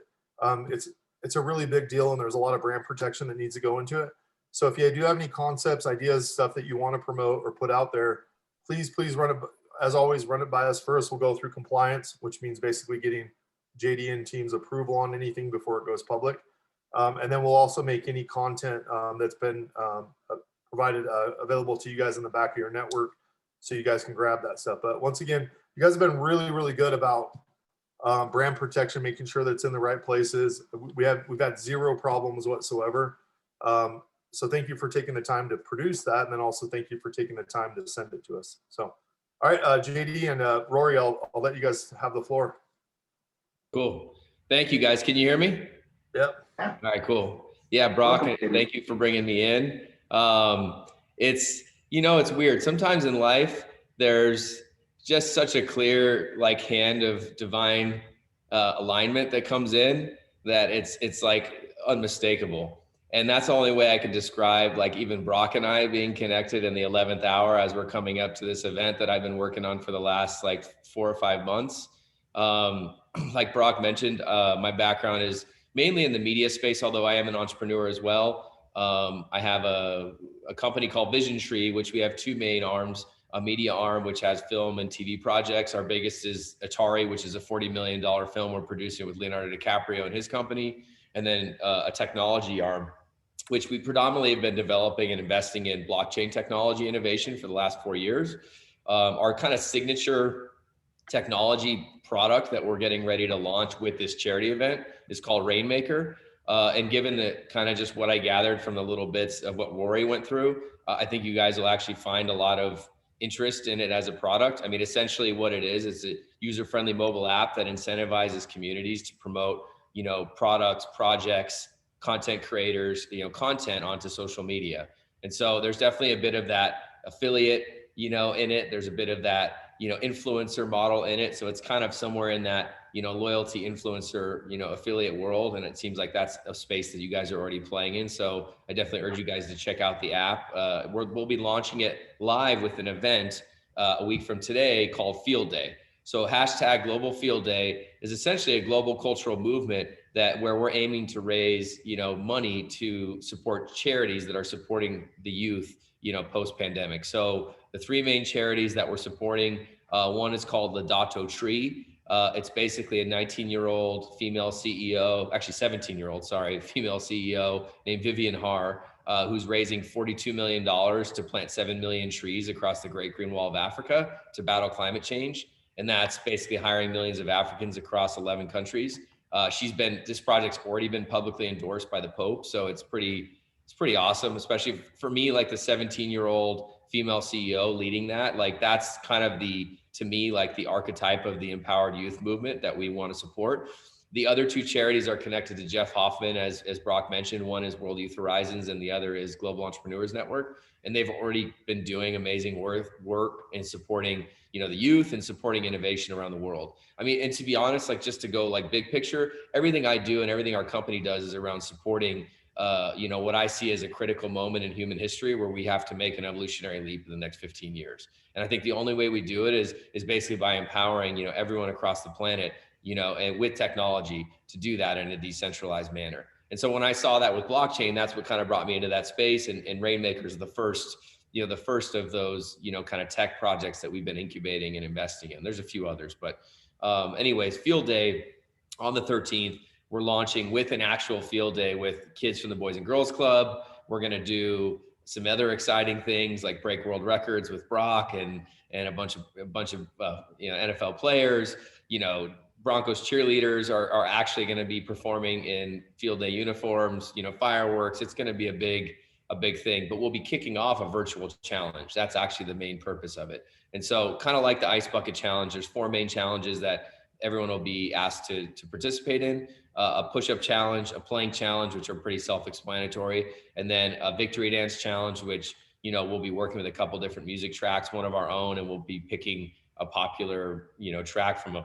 it's a really big deal, and there's a lot of brand protection that needs to go into it. So if you do have any concepts, ideas, stuff that you want to promote or put out there, please run it. As always, run it by us first. We'll go through compliance, which means basically getting JD and team's approval on anything before it goes public. And then we'll also make any content that's been provided available to you guys in the back of your network, so you guys can grab that stuff. But once again, you guys have been really, really good about brand protection, making sure that it's in the right places. We've had zero problems whatsoever. So thank you for taking the time to produce that, and then also thank you for taking the time to send it to us. So, all right, JD and Rory, I'll let you guys have the floor.
Cool. Thank you, guys. Can you hear me?
Yep.
All right, cool. Yeah, Brock, thank you for bringing me in. It's weird. Sometimes in life, there's just such a clear hand of divine alignment that comes in that it's like unmistakable. And that's the only way I could describe even Brock and I being connected in the 11th hour as we're coming up to this event that I've been working on for the last 4 or 5 months. Like Brock mentioned, my background is mainly in the media space, although I am an entrepreneur as well. I have a company called Vision Tree, which we have 2 main arms, a media arm, which has film and TV projects. Our biggest is Atari, which is a $40 million film we're producing with Leonardo DiCaprio and his company. And then a technology arm, which we predominantly have been developing and investing in blockchain technology innovation for the last 4 years. Our kind of signature technology product that we're getting ready to launch with this charity event is called Rainmaker. And given that kind of just what I gathered from the little bits of what Rory went through, I think you guys will actually find a lot of interest in it as a product. I mean, essentially what it is a user-friendly mobile app that incentivizes communities to promote, products, projects, content creators, content onto social media. And so there's definitely a bit of that affiliate, in it. There's a bit of that, influencer model in it. So it's kind of somewhere in that, loyalty influencer, affiliate world. And it seems like that's a space that you guys are already playing in. So I definitely urge you guys to check out the app. We'll be launching it live with an event a week from today called Field Day. So hashtag Global Field Day is essentially a global cultural movement that where we're aiming to raise, money to support charities that are supporting the youth, post-pandemic. So the three main charities that we're supporting, one is called Laudato Tree. It's basically a 19-year-old female CEO, actually 17-year-old, sorry, female CEO named Vivian Har, who's raising $42 million to plant 7 million trees across the Great Green Wall of Africa to battle climate change. And that's basically hiring millions of Africans across 11 countries. This project's already been publicly endorsed by the Pope. So it's pretty awesome, especially for me, like the 17-year-old female CEO leading that. Like that's kind of to me, like the archetype of the empowered youth movement that we want to support. The other two charities are connected to Jeff Hoffman, as Brock mentioned. One is World Youth Horizons and the other is Global Entrepreneurs Network. And they've already been doing amazing work in supporting, the youth and supporting innovation around the world. I mean, and to be honest, like just to go like big picture, everything I do and everything our company does is around supporting, what I see as a critical moment in human history where we have to make an evolutionary leap in the next 15 years. And I think the only way we do it is basically by empowering, everyone across the planet, and with technology to do that in a decentralized manner. And so when I saw that with blockchain, that's what kind of brought me into that space. And Rainmaker is the first of those, kind of tech projects that we've been incubating and investing in. There's a few others, but anyways, Field Day on the 13th, we're launching with an actual field day with kids from the Boys and Girls Club. We're going to do some other exciting things like break world records with Brock and a bunch of NFL players. Broncos cheerleaders are actually going to be performing in field day uniforms, fireworks. It's going to be a big thing, but we'll be kicking off a virtual challenge. That's actually the main purpose of it. And so kind of like the Ice Bucket Challenge, there's 4 main challenges that everyone will be asked to participate in. A push-up challenge, a plank challenge, which are pretty self-explanatory, and then a victory dance challenge, which, we'll be working with a couple different music tracks, one of our own, and we'll be picking a popular, track from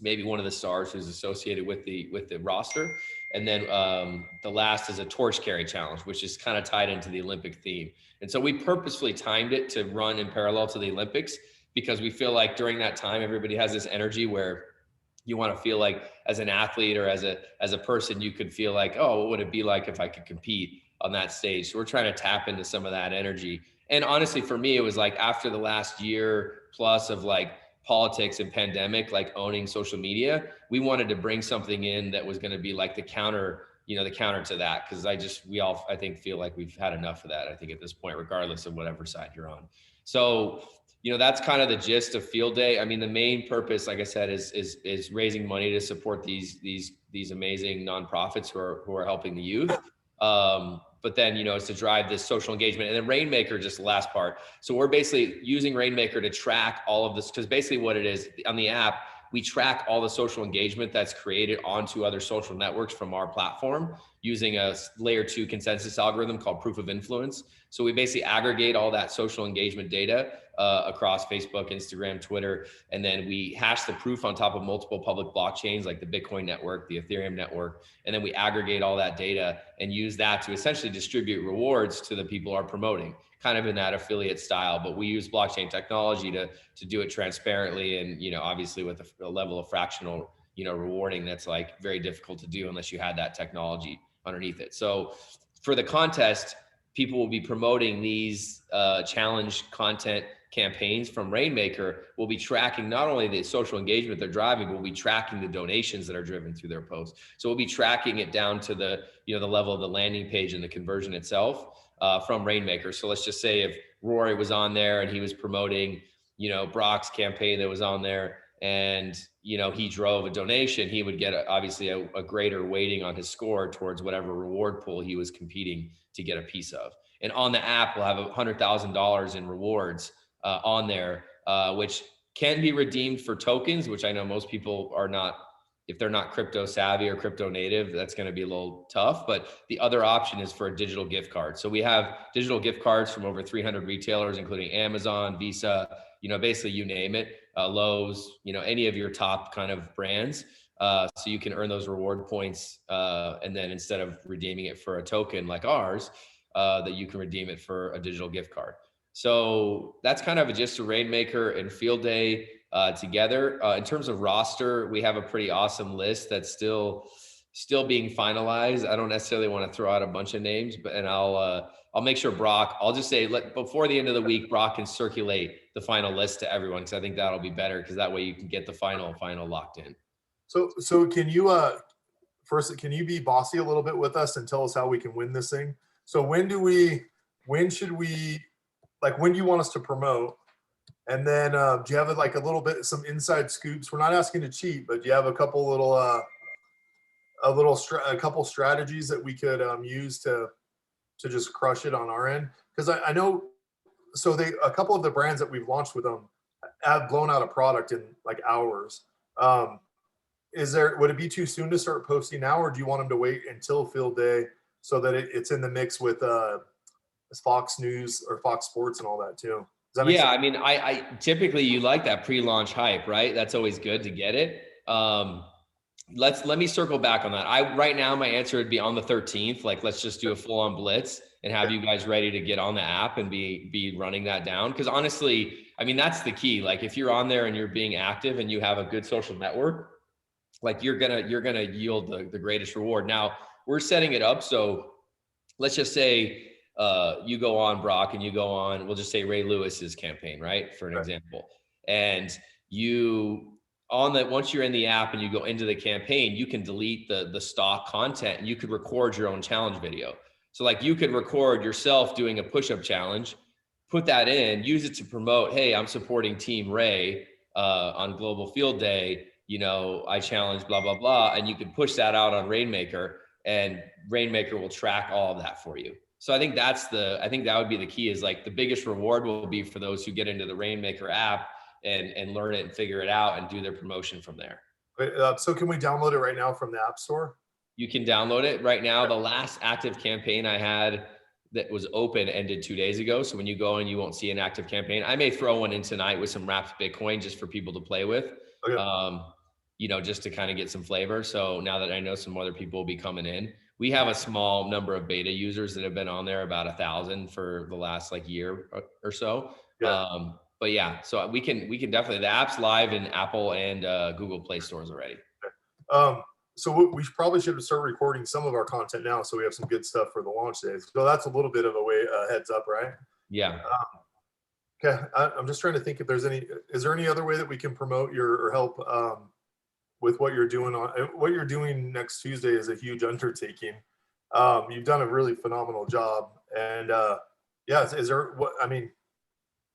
maybe one of the stars who's associated with the roster. And then the last is a torch carry challenge, which is kind of tied into the Olympic theme. And so we purposefully timed it to run in parallel to the Olympics because we feel like during that time, everybody has this energy where you want to feel like as an athlete or as a person, you could feel like, oh, what would it be like if I could compete on that stage? So we're trying to tap into some of that energy. And honestly, for me, it was like after the last year plus of like politics and pandemic, like owning social media, we wanted to bring something in that was going to be like the counter to that. Cause I think feel like we've had enough of that, I think at this point, regardless of whatever side you're on. So, that's kind of the gist of Field Day. I mean, the main purpose, like I said, is raising money to support these amazing nonprofits who are helping the youth. But then, it's to drive this social engagement. And then Rainmaker, just the last part. So we're basically using Rainmaker to track all of this, because basically what it is on the app, we track all the social engagement that's created onto other social networks from our platform using a layer 2 consensus algorithm called proof of influence. So we basically aggregate all that social engagement data across Facebook, Instagram, Twitter, and then we hash the proof on top of multiple public blockchains like the Bitcoin network, the Ethereum network, and then we aggregate all that data and use that to essentially distribute rewards to the people who are promoting, kind of in that affiliate style. But we use blockchain technology to do it transparently and, obviously with a level of fractional, rewarding that's like very difficult to do unless you had that technology underneath it. So for the contest, people will be promoting these challenge content campaigns from Rainmaker. We'll be tracking not only the social engagement they're driving, but we'll be tracking the donations that are driven through their posts. So we'll be tracking it down to the level of the landing page and the conversion itself from Rainmaker. So let's just say if Rory was on there and he was promoting, Brock's campaign that was on there, and he drove a donation, he would get obviously a greater weighting on his score towards whatever reward pool he was competing to get a piece of. And on the app, we'll have $100,000 in rewards on there, which can be redeemed for tokens, which I know most people are not. If they're not crypto savvy or crypto native, that's going to be a little tough. But the other option is for a digital gift card. So we have digital gift cards from over 300 retailers, including Amazon, Visa, basically you name it, Lowe's, any of your top kind of brands. So you can earn those reward points. And then instead of redeeming it for a token like ours, that you can redeem it for a digital gift card. So that's kind of just a Rainmaker and Field Day. together. In terms of roster, we have a pretty awesome list that's still being finalized. I don't necessarily want to throw out a bunch of names, but I'll make sure I'll just say before the end of the week, Brock can circulate the final list to everyone, because I think that'll be better, because that way you can get the final locked in.
So can you first, can you be bossy a little bit with us and tell us how we can win this thing? So when do you want us to promote? And then do you have like a little bit, some inside scoops? We're not asking to cheat, but do you have a couple little, a couple strategies that we could use to just crush it on our end? Because I know, so a couple of the brands that we've launched with them have blown out a product in like hours. Would it be too soon to start posting now, or do you want them to wait until field day so that it's in the mix with Fox News or Fox Sports and all that too? Does that make sense?
I mean, I typically, you like that pre-launch hype, right? That's always good to get it. Let me circle back on that. Right now, my answer would be on the 13th. Like, let's just do a full-on blitz and have you guys ready to get on the app and be running that down. Because honestly, I mean, that's the key. Like, if you're on there and you're being active and you have a good social network, like you're gonna yield the greatest reward. Now, we're setting it up so let's just say you go on, Brock, and you go on, we'll just say Ray Lewis's campaign, right? For an example. And once you're in the app and you go into the campaign, you can delete the stock content and you could record your own challenge video. So like you could record yourself doing a push-up challenge, put that in, use it to promote, hey, I'm supporting Team Ray on Global Field Day. I challenge blah, blah, blah. And you can push that out on Rainmaker, and Rainmaker will track all of that for you. So I think that would be the key, is like the biggest reward will be for those who get into the Rainmaker app and learn it and figure it out and do their promotion from there.
So can we download it right now from the App Store?
You can download it right now. The last active campaign I had that was open ended 2 days ago. So when you go in, you won't see an active campaign. I may throw one in tonight with some wrapped Bitcoin just for people to play with. Okay. Just to kind of get some flavor. So now that I know some other people will be coming in, we have a small number of beta users that have been on there, about 1,000 for the last year or so. Yeah. But yeah, so we can definitely, the app's live in Apple and Google Play stores already.
So we probably should start recording some of our content now, so we have some good stuff for the launch days. So that's a little bit of a heads up, right?
Yeah.
Okay. I'm just trying to think if is there any other way that we can promote or help with what you're doing what you're doing next Tuesday is a huge undertaking. You've done a really phenomenal job. And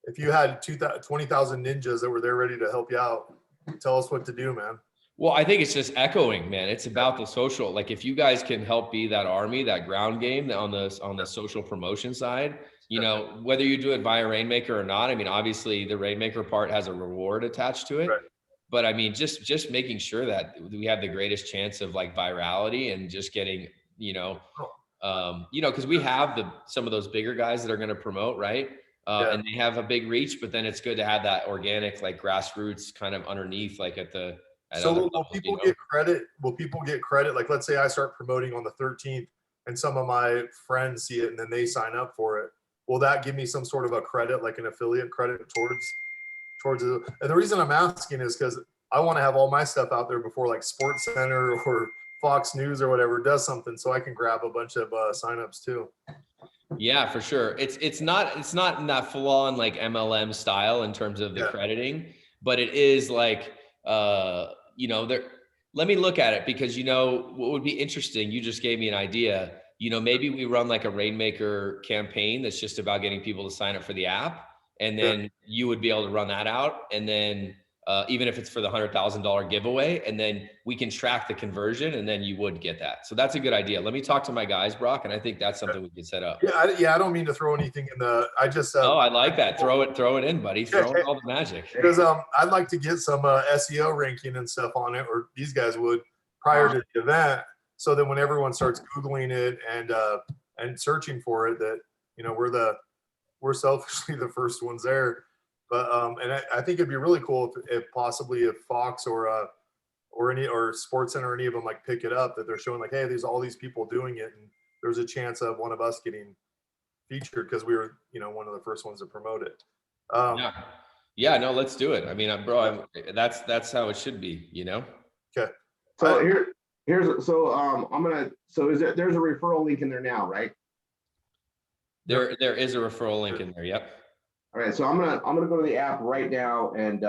if you had 20,000 ninjas that were there ready to help you out, tell us what to do, man.
Well, I think it's just echoing, man. It's about the social. Like, if you guys can help be that army, that ground game on the social promotion side, whether you do it via Rainmaker or not. I mean, obviously the Rainmaker part has a reward attached to it. Right. But I mean, just making sure that we have the greatest chance of virality and just getting, because we have some of those bigger guys that are going to promote, right? And they have a big reach, but then it's good to have that organic, grassroots kind of underneath,
will people get credit? Will people get credit? Like, let's say I start promoting on the 13th and some of my friends see it and then they sign up for it. Will that give me some sort of a credit, like an affiliate credit towards it? And the reason I'm asking is because I want to have all my stuff out there before Sports Center or Fox News or whatever does something, so I can grab a bunch of signups too.
Yeah, for sure. It's not in that full on MLM style in terms of the crediting, but it is let me look at it, because what would be interesting, you just gave me an idea. Maybe we run a Rainmaker campaign that's just about getting people to sign up for the app, and then you would be able to run that out, and then even if it's for the $100,000 giveaway, and then we can track the conversion, and then you would get that. So that's a good idea. Let me talk to my guys, Brock, and I think that's something we could set up.
I don't mean to throw anything in I just.
I like that. Throw it in, buddy. Throw in all the magic.
Because I'd like to get some SEO ranking and stuff on it, or these guys would, prior to the event, so that when everyone starts Googling it and searching for it, that we're selfishly the first ones there. But I think it'd be really cool if Fox or Sports Center or any of them pick it up, that they're showing hey, there's all these people doing it, and there's a chance of one of us getting featured because we were one of the first ones to promote it.
Yeah, no, let's do it. I mean, bro, that's how it should be, you know?
Okay.
So there's a referral link in there now, right?
There is a referral link in there. Yep.
All right, so I'm gonna go to the app right now and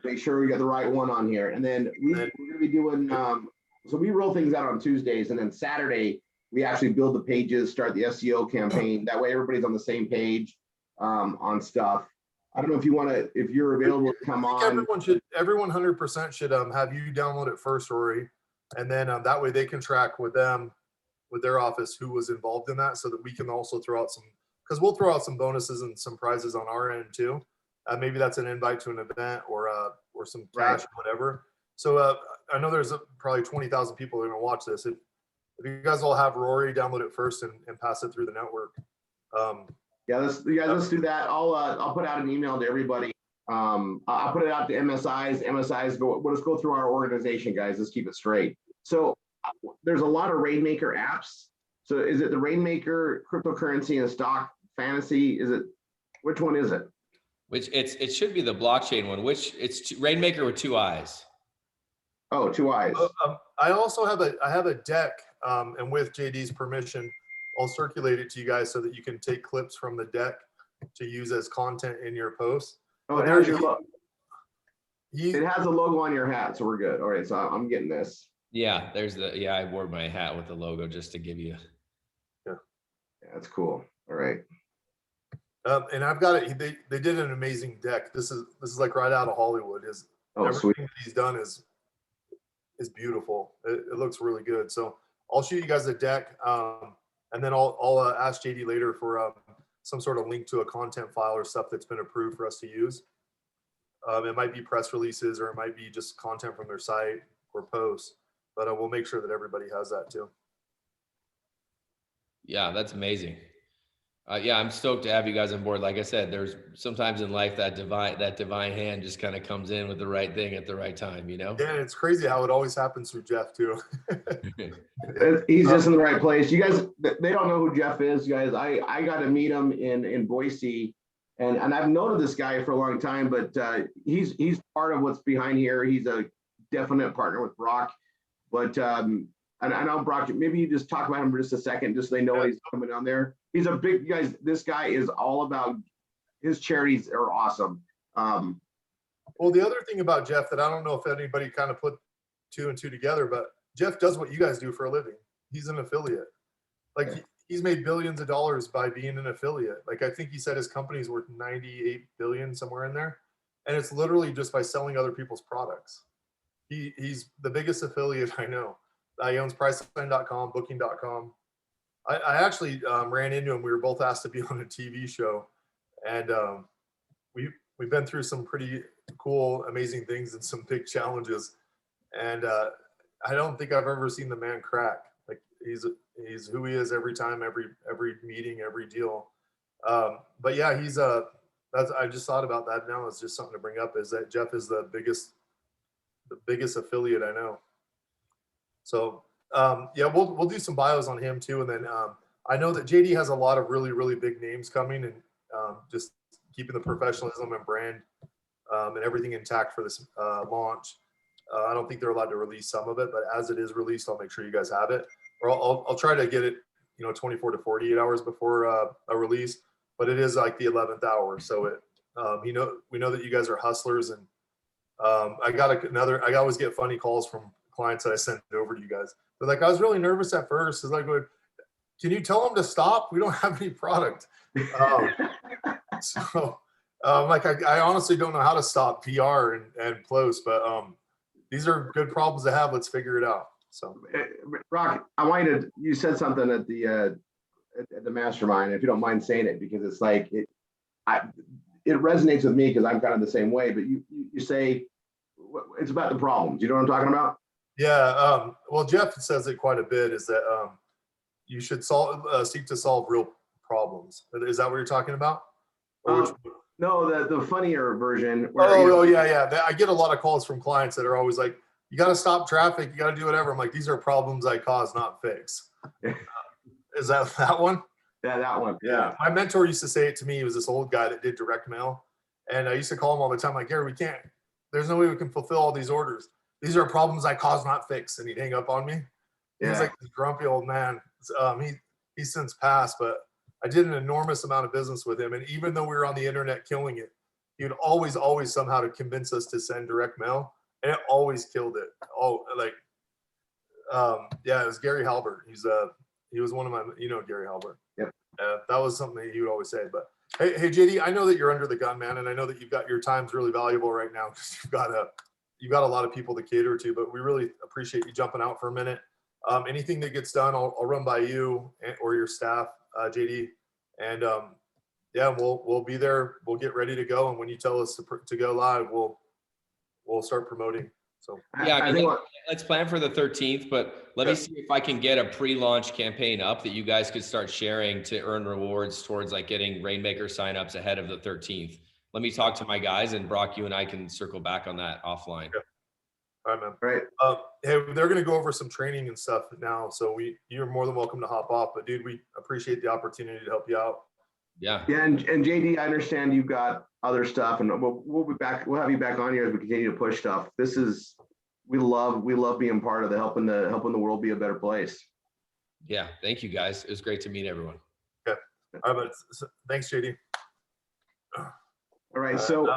make sure we got the right one on here. And then we're gonna be doing so we roll things out on Tuesdays, and then Saturday we actually build the pages, start the SEO campaign. That way everybody's on the same page on stuff. I don't know if you want to, if you're available to come on.
Everyone 100% should have you download it first, Rory, and then that way they can track with them, with their office, who was involved in that, so that we can also throw out some, because we'll throw out some bonuses and some prizes on our end too. Maybe that's an invite to an event or some cash, whatever. So I know there's probably 20,000 people that are gonna watch this. If you guys all have Rory download it first and pass it through the network.
Yeah, let's do that. I'll put out an email to everybody. I'll put it out to MSIs. Let's go through our organization, guys. Let's keep it straight. So there's a lot of Rainmaker apps. So is it the Rainmaker cryptocurrency and stock fantasy? Which one is it?
It should be the blockchain one, which it's Rainmaker with 2 eyes.
Oh, 2 eyes.
I also have a deck, and with JD's permission, I'll circulate it to you guys so that you can take clips from the deck to use as content in your posts.
Oh, it has your logo. It has a logo on your hat, so we're good. All right, so I'm getting this.
Yeah, I wore my hat with the logo just to give you.
Yeah, that's cool. All right.
And I've got it. They did an amazing deck. This is like right out of Hollywood. Everything that he's done is beautiful. It looks really good. So I'll shoot you guys a deck, and then I'll ask JD later for some sort of link to a content file or stuff that's been approved for us to use. It might be press releases, or it might be just content from their site or posts, but we'll make sure that everybody has that too.
Yeah, that's amazing. Yeah, I'm stoked to have you guys on board. Like I said, there's sometimes in life that divine hand just kind of comes in with the right thing at the right time, you know?
Yeah, it's crazy how it always happens through Jeff too.
He's just in the right place. You guys, they don't know who Jeff is, guys. I got to meet him in Boise, and I've known this guy for a long time, but he's part of what's behind here. He's a definite partner with Brock, but and I know Brock, maybe you just talk about him for just a second, just so they know he's coming down there. He's a big guy. This guy is all about, his charities are awesome.
Well, the other thing about Jeff that I don't know if anybody kind of put 2 and 2 together, but Jeff does what you guys do for a living. He's an affiliate. Like he's made billions of dollars by being an affiliate. Like I think he said his company's worth 98 billion, somewhere in there. And it's literally just by selling other people's products. He's the biggest affiliate I know. He owns Priceline.com, Booking.com. I actually ran into him. We were both asked to be on a TV show, and we've been through some pretty cool, amazing things and some big challenges. And I don't think I've ever seen the man crack. Like he's who he is every time, every meeting, every deal. But yeah, I just thought about that now. It's just something to bring up, is that Jeff is the biggest affiliate I know. So yeah, we'll do some bios on him too, and then I know that JD has a lot of really, really big names coming, and just keeping the professionalism and brand and everything intact for this launch. I don't think they're allowed to release some of it, but as it is released, I'll make sure you guys have it, or I'll try to get it 24 to 48 hours before a release. But it is like the 11th hour, so we know that you guys are hustlers, and I always get funny calls from clients that I send over to you guys. They're like, I was really nervous at first. It's like, can you tell them to stop? We don't have any product. So like, I honestly don't know how to stop PR and close, but these are good problems to have. Let's figure it out. So
Rock, you said something at the mastermind, if you don't mind saying it, because it's like, it resonates with me because I'm kind of the same way, but you say it's about the problems. You know what I'm talking about?
Yeah, well, Jeff says it quite a bit, is that you should seek to solve real problems. Is that what you're talking about?
No, the funnier version.
Yeah. I get a lot of calls from clients that are always like, you got to stop traffic, you got to do whatever. I'm like, these are problems I cause, not fix. Is that one?
Yeah, that one. Yeah.
My mentor used to say it to me. He was this old guy that did direct mail. And I used to call him all the time, like, Gary, there's no way we can fulfill all these orders. These are problems I cause, not fix. And he'd hang up on me. He was like this grumpy old man. He's since passed, but I did an enormous amount of business with him. And even though we were on the internet killing it, he would always somehow to convince us to send direct mail. And it always killed it. It was Gary Halbert. He was one of my, Gary Halbert.
Yep.
That was something that he would always say. But hey, JD, I know that you're under the gun, man, and I know that you've got your time's really valuable right now because you've got a lot of people to cater to. But we really appreciate you jumping out for a minute. Anything that gets done, I'll run by you or your staff, JD, and we'll be there. We'll get ready to go, and when you tell us to go live, we'll start promoting. So
yeah, I mean, let's plan for the 13th, but let me see if I can get a pre-launch campaign up that you guys could start sharing to earn rewards towards like getting Rainmaker signups ahead of the 13th. Let me talk to my guys, and Brock, you and I can circle back on that offline.
Yeah. All right, man.
Right.
Hey, they're going to go over some training and stuff now, so you're more than welcome to hop off. But dude, we appreciate the opportunity to help you out.
Yeah.
Yeah, and JD, I understand you've got other stuff, and we'll be back. We'll have you back on here as we continue to push stuff. We love being part of helping the world be a better place.
Yeah. Thank you guys. It was great to meet everyone.
Okay. All right, thanks, JD.
All right. So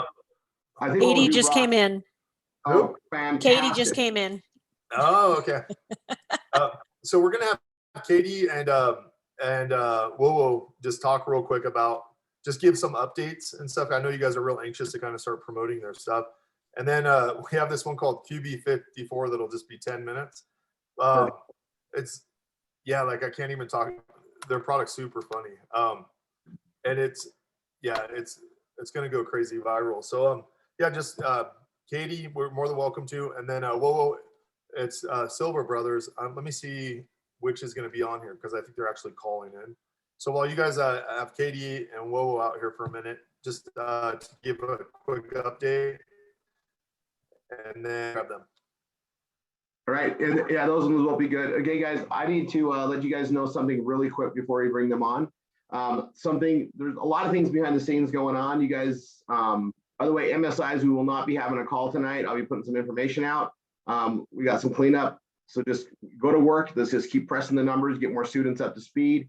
I think
Katie just came in.
Oh, fantastic.
Katie just came in.
Oh, okay. So we're gonna have Katie and we'll just talk real quick about just give some updates and stuff. I know you guys are real anxious to kind of start promoting their stuff. And then we have this one called QB54 that'll just be 10 minutes. It's I can't even talk. Their product's super funny. And it's gonna go crazy viral. So just Katie, we're more than welcome to. And then it's Silver Brothers. Let me see which is going to be on here because I think they're actually calling in. So while you guys have Katie and Wowo out here for a minute, just to give a quick update, and then grab them.
All right, and yeah, those ones will be good. Okay, guys, I need to let you guys know something really quick before we bring them on. There's a lot of things behind the scenes going on. You guys, by the way, MSIs, we will not be having a call tonight. I'll be putting some information out. We got some cleanup, so just go to work. Let's just keep pressing the numbers, get more students up to speed.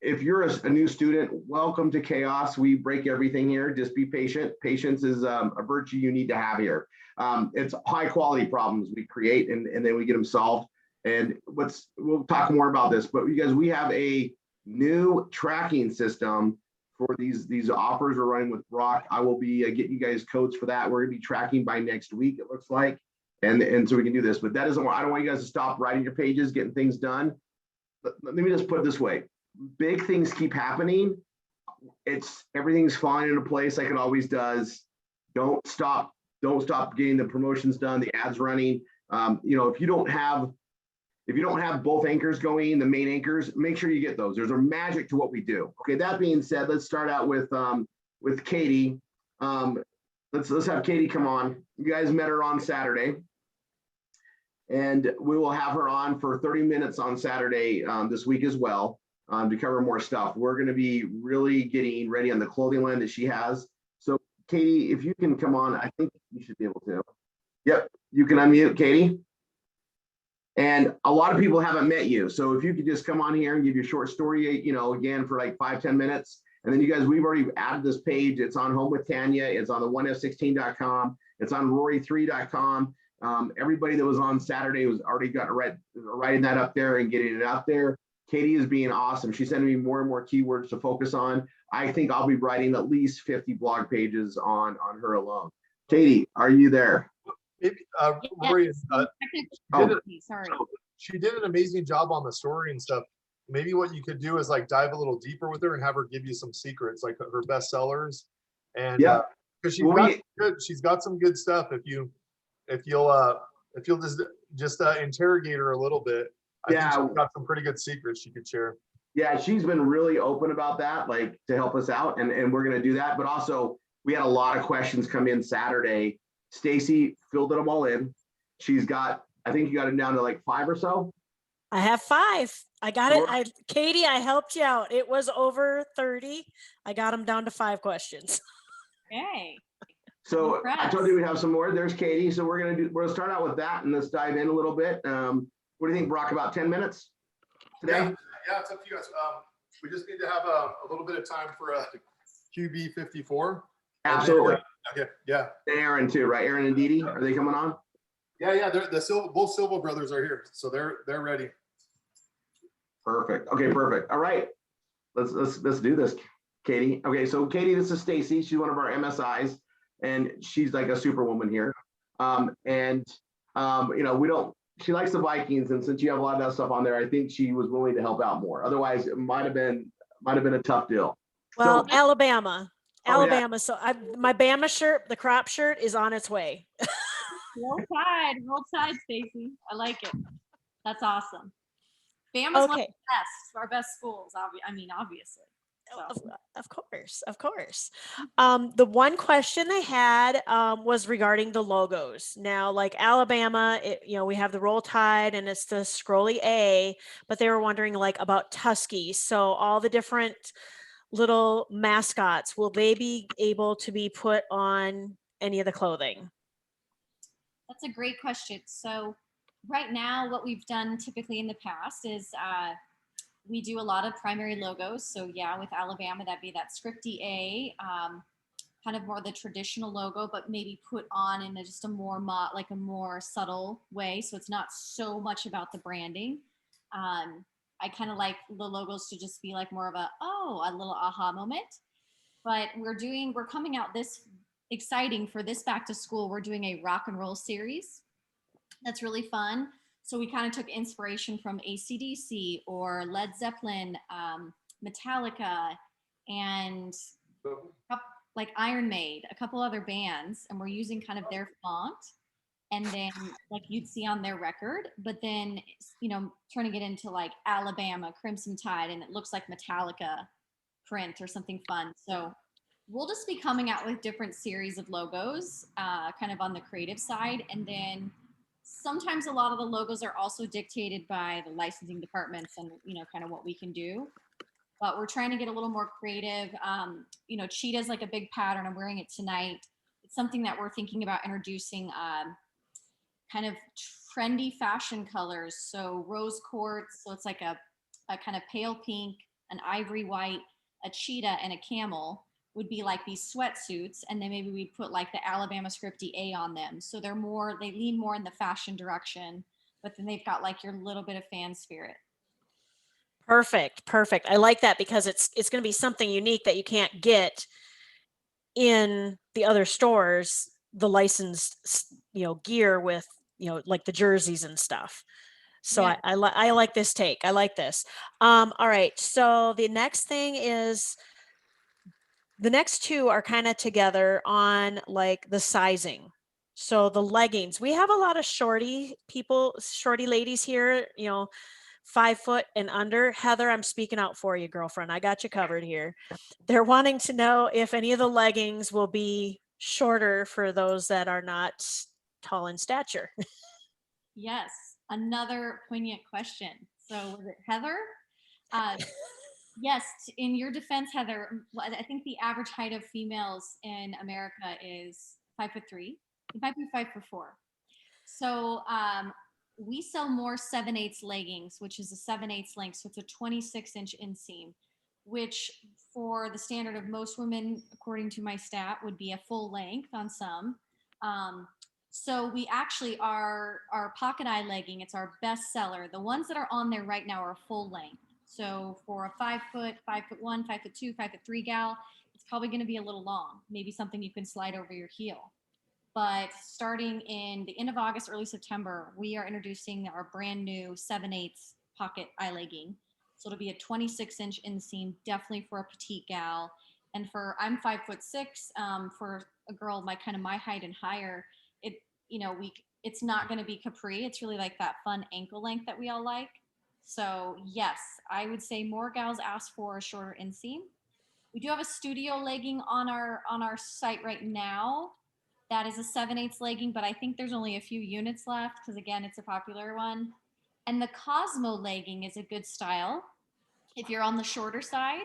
If you're a new student, welcome to chaos. We break everything here. Just be patient. Patience is a virtue you need to have here. It's high quality problems we create and then we get them solved. And we'll talk more about this, but you guys, we have a new tracking system for these offers we're running with Brock. I will be getting you guys codes for that. We're gonna be tracking by next week, it looks like. And so we can do this, but I don't want you guys to stop writing your pages, getting things done. But let me just put it this way. Big things keep happening. Everything's falling into place like it always does. Don't stop getting the promotions done, the ads running. If you don't have both anchors going, the main anchors, make sure you get those. There's a magic to what we do. Okay, that being said, let's start out with Katie. Let's have Katie come on. You guys met her on Saturday. And we will have her on for 30 minutes on Saturday this week as well to cover more stuff. We're going to be really getting ready on the clothing line that she has. So Katie, if you can come on, I think you should be able to. Yep, you can unmute, Katie. And a lot of people haven't met you. So if you could just come on here and give your short story, again, for like 5-10 minutes. And then you guys, we've already added this page. It's on Home with Tanya. It's on the 1f16.com. It's on Rory3.com. Everybody that was on Saturday was already writing that up there and getting it out there. Katie is being awesome. She's sending me more and more keywords to focus on. I think I'll be writing at least 50 blog pages on her alone. Katie, are you there?
Maybe Rory,
Sorry.
she did an amazing job on the story and stuff. Maybe what you could do is like dive a little deeper with her and have her give you some secrets, like her best sellers. And because she's got some good stuff. If you'll just interrogate her a little bit, I think she's got some pretty good secrets she could share.
Yeah, she's been really open about that, like to help us out, and we're gonna do that. But also, we had a lot of questions come in Saturday. Stacy filled them all in. She's got, I think you got it down to like 5 or so.
I have 5. I got it. Katie, I helped you out. It was over 30. I got them down to 5 questions.
Okay.
So I told you we have some more. There's Katie. So we're gonna start out with that and let's dive in a little bit. What do you think, Brock? About 10 minutes today?
Yeah, it's up to you guys. We just need to have a little bit of time for QB 54.
Absolutely.
Okay. Yeah.
Aaron too, right? Aaron and Dee Dee, are they coming on?
Yeah. Both Silva brothers are here, so they're ready.
Perfect. Okay, perfect. All right. Let's do this, Katie. Okay, so Katie, this is Stacy. She's one of our MSIs, and she's like a superwoman here. She likes the Vikings, and since you have a lot of that stuff on there, I think she was willing to help out more. Otherwise, it might have been a tough deal.
Well,
So,
Alabama.
Oh, yeah.
Alabama. So my Bama shirt, the crop shirt, is on its way.
Roll Tide, Stacy. I like it. That's awesome. Bama's one of the best, our best schools. Obviously. So.
Of course. The one question they had was regarding the logos. Now, like Alabama, we have the Roll Tide and it's the scrolly A, but they were wondering like about Tusky. So all the different little mascots, will they be able to be put on any of the clothing?
That's a great question. So right now, what we've done typically in the past is we do a lot of primary logos. So yeah, with Alabama, that'd be that scripty A, kind of more the traditional logo, but maybe put on in just a more more subtle way. So it's not so much about the branding. I kind of like the logos to just be like more of a little aha moment. But we're coming out this exciting for this back to school. We're doing a rock and roll series. That's really fun. So we kind of took inspiration from AC/DC or Led Zeppelin, Metallica, and like Iron Maiden, a couple other bands, and we're using kind of their font, and then like you'd see on their record, but then turning it into like Alabama, Crimson Tide, and it looks like Metallica print or something fun. So we'll just be coming out with different series of logos, kind of on the creative side, and then sometimes a lot of the logos are also dictated by the licensing departments and kind of what we can do. But we're trying to get a little more creative. Cheetah's like a big pattern. I'm wearing it tonight. It's something that we're thinking about introducing, kind of trendy fashion colors. So rose quartz, so it's like a kind of pale pink, an ivory white, a cheetah, and a camel would be like these sweatsuits, and then maybe we put like the Alabama scripty A on them. So they lean more in the fashion direction, but then they've got like your little bit of fan spirit.
Perfect. I like that because it's going to be something unique that you can't get in the other stores, the licensed, gear with, like the jerseys and stuff. So yeah. I like this take. I like this. All right. So the next thing is, the next two are kind of together on like the sizing. So the leggings, we have a lot of shorty ladies here, 5 foot and under. Heather, I'm speaking out for you, girlfriend. I got you covered here. They're wanting to know if any of the leggings will be shorter for those that are not tall in stature.
Yes, another poignant question. So was it Heather? Yes, in your defense, Heather, I think the average height of females in America is 5'3". It might be 5'4". So we sell more 7/8 leggings, which is a 7/8 length. So it's a 26-inch inseam, which for the standard of most women, according to my stat, would be a full length on some. So we actually our pocket eye legging, it's our best seller. The ones that are on there right now are full length. So for a 5 foot, 5'1", 5'2", 5'3" gal, it's probably going to be a little long. Maybe something you can slide over your heel. But starting in the end of August, early September, we are introducing our brand new 7/8 pocket eye legging. So it'll be a 26-inch inseam, definitely for a petite gal. And I'm 5'6", for a girl my height and higher, it's not going to be capri. It's really like that fun ankle length that we all like. So yes, I would say more gals ask for a shorter inseam. We do have a studio legging on our site right now. That is a 7/8 legging, but I think there's only a few units left because again, it's a popular one. And the Cosmo legging is a good style. If you're on the shorter side,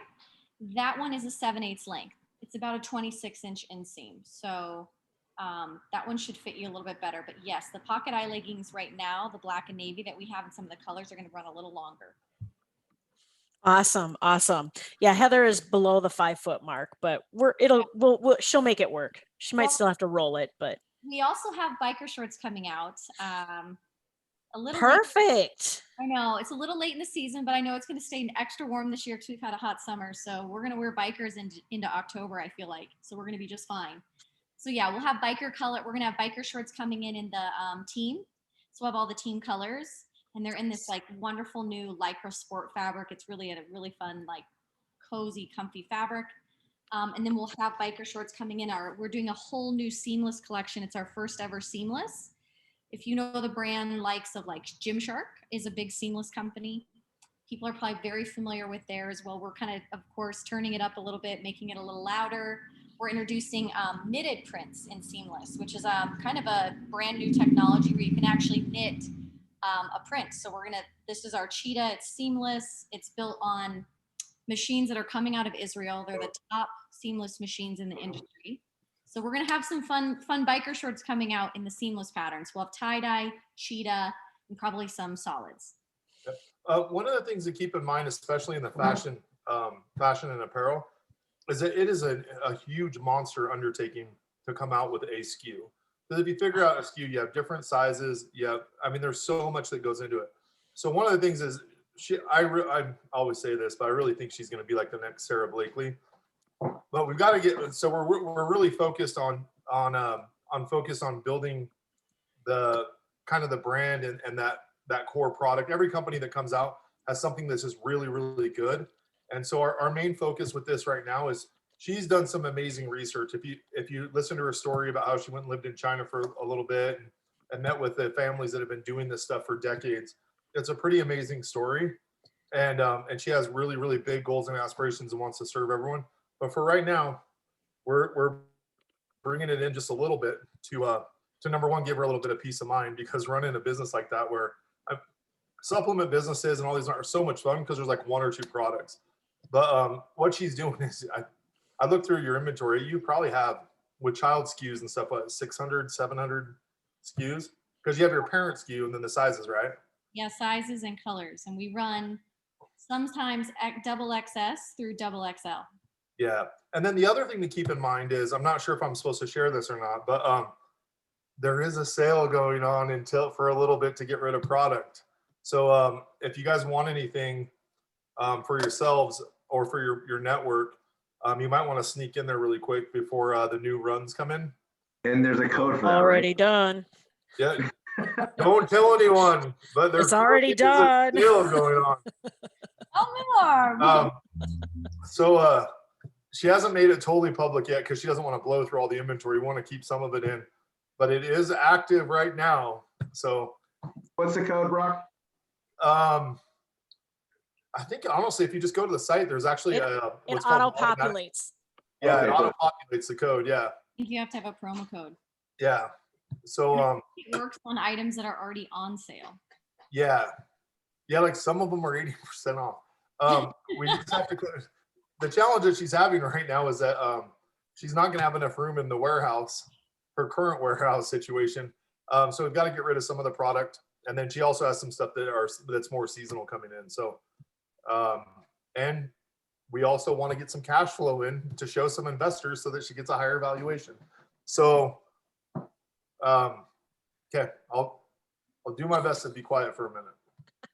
that one is a 7/8 length. It's about a 26-inch inseam. So that one should fit you a little bit better. But yes, the pocket eye leggings right now, the black and navy that we have in some of the colors, are going to run a little longer.
Awesome. Awesome. Yeah. Heather is below the 5-foot mark, but she'll make it work. She might
Well,
still have to roll it, but
we also have biker shorts coming out. A little late.
perfect.
I know it's a little late in the season, but I know it's going to stay extra warm this year because we've had a hot summer. So we're going to wear bikers into October, I feel like. So we're going to be just fine. So yeah, we'll have biker color. We're going to have biker shorts coming in the team. So we'll have all the team colors, and they're in this like wonderful new Lycra sport fabric. It's really a really fun, like cozy, comfy fabric. And then we'll have biker shorts coming in. We're doing a whole new seamless collection. It's our first ever seamless. If you know the brand likes of like Gymshark is a big seamless company. People are probably very familiar with theirs. Well, we're kind of course, turning it up a little bit, making it a little louder. We're introducing knitted prints in seamless, which is kind of a brand new technology where you can actually knit a print. So this is our cheetah. It's seamless. It's built on machines that are coming out of Israel. They're the top seamless machines in the industry. So we're going to have some fun biker shorts coming out in the seamless patterns. We'll have tie-dye, cheetah, and probably some solids.
One of the things to keep in mind, especially in the fashion and apparel, is that it is a huge monster undertaking to come out with a SKU. Because if you figure out a SKU, you have different sizes. There's so much that goes into it. So one of the things is I always say this, but I really think she's going to be like the next Sarah Blakely. But we've got to get, so we're really focused on building the kind of the brand and that core product. Every company that comes out has something that's just really, really good. And so our main focus with this right now is she's done some amazing research. If you listen to her story about how she went and lived in China for a little bit and met with the families that have been doing this stuff for decades, it's a pretty amazing story. And she has really, really big goals and aspirations and wants to serve everyone. But for right now, we're bringing it in just a little bit to number one, give her a little bit of peace of mind, because running a business like that where supplement businesses and all these are so much fun because there's like one or two products. But what she's doing is I looked through your inventory. You probably have, with child SKUs and stuff, what, 600, 700 SKUs? Because you have your parent SKU and then the sizes, right?
Yeah, sizes and colors. And we run sometimes double XS through double XL.
Yeah. And then the other thing to keep in mind is, I'm not sure if I'm supposed to share this or not, but there is a sale going on for a little bit to get rid of product. So if you guys want anything for yourselves or for your network, you might want to sneak in there really quick before the new runs come in.
And there's a code for that.
Already
right?
done.
Yeah. Don't tell anyone, but there's
already done.
A deal going on.
Oh,
So she hasn't made it totally public yet because she doesn't want to blow through all the inventory. We want to keep some of it in, but it is active right now. So
what's the code, Brock?
I think honestly, if you just go to the site, there's actually
it auto-populates.
Yeah,
Okay,
it auto-populates the code. Yeah.
I think you have to have a promo code.
Yeah. So
it works on items that are already on sale.
Yeah, like some of them are 80% off. We just have to. The challenge that she's having right now is that she's not going to have enough room in the warehouse, her current warehouse situation. So we've got to get rid of some of the product, and then she also has some stuff that's more seasonal coming in. So, and we also want to get some cash flow in to show some investors so that she gets a higher valuation. So, okay, I'll do my best to be quiet for a minute.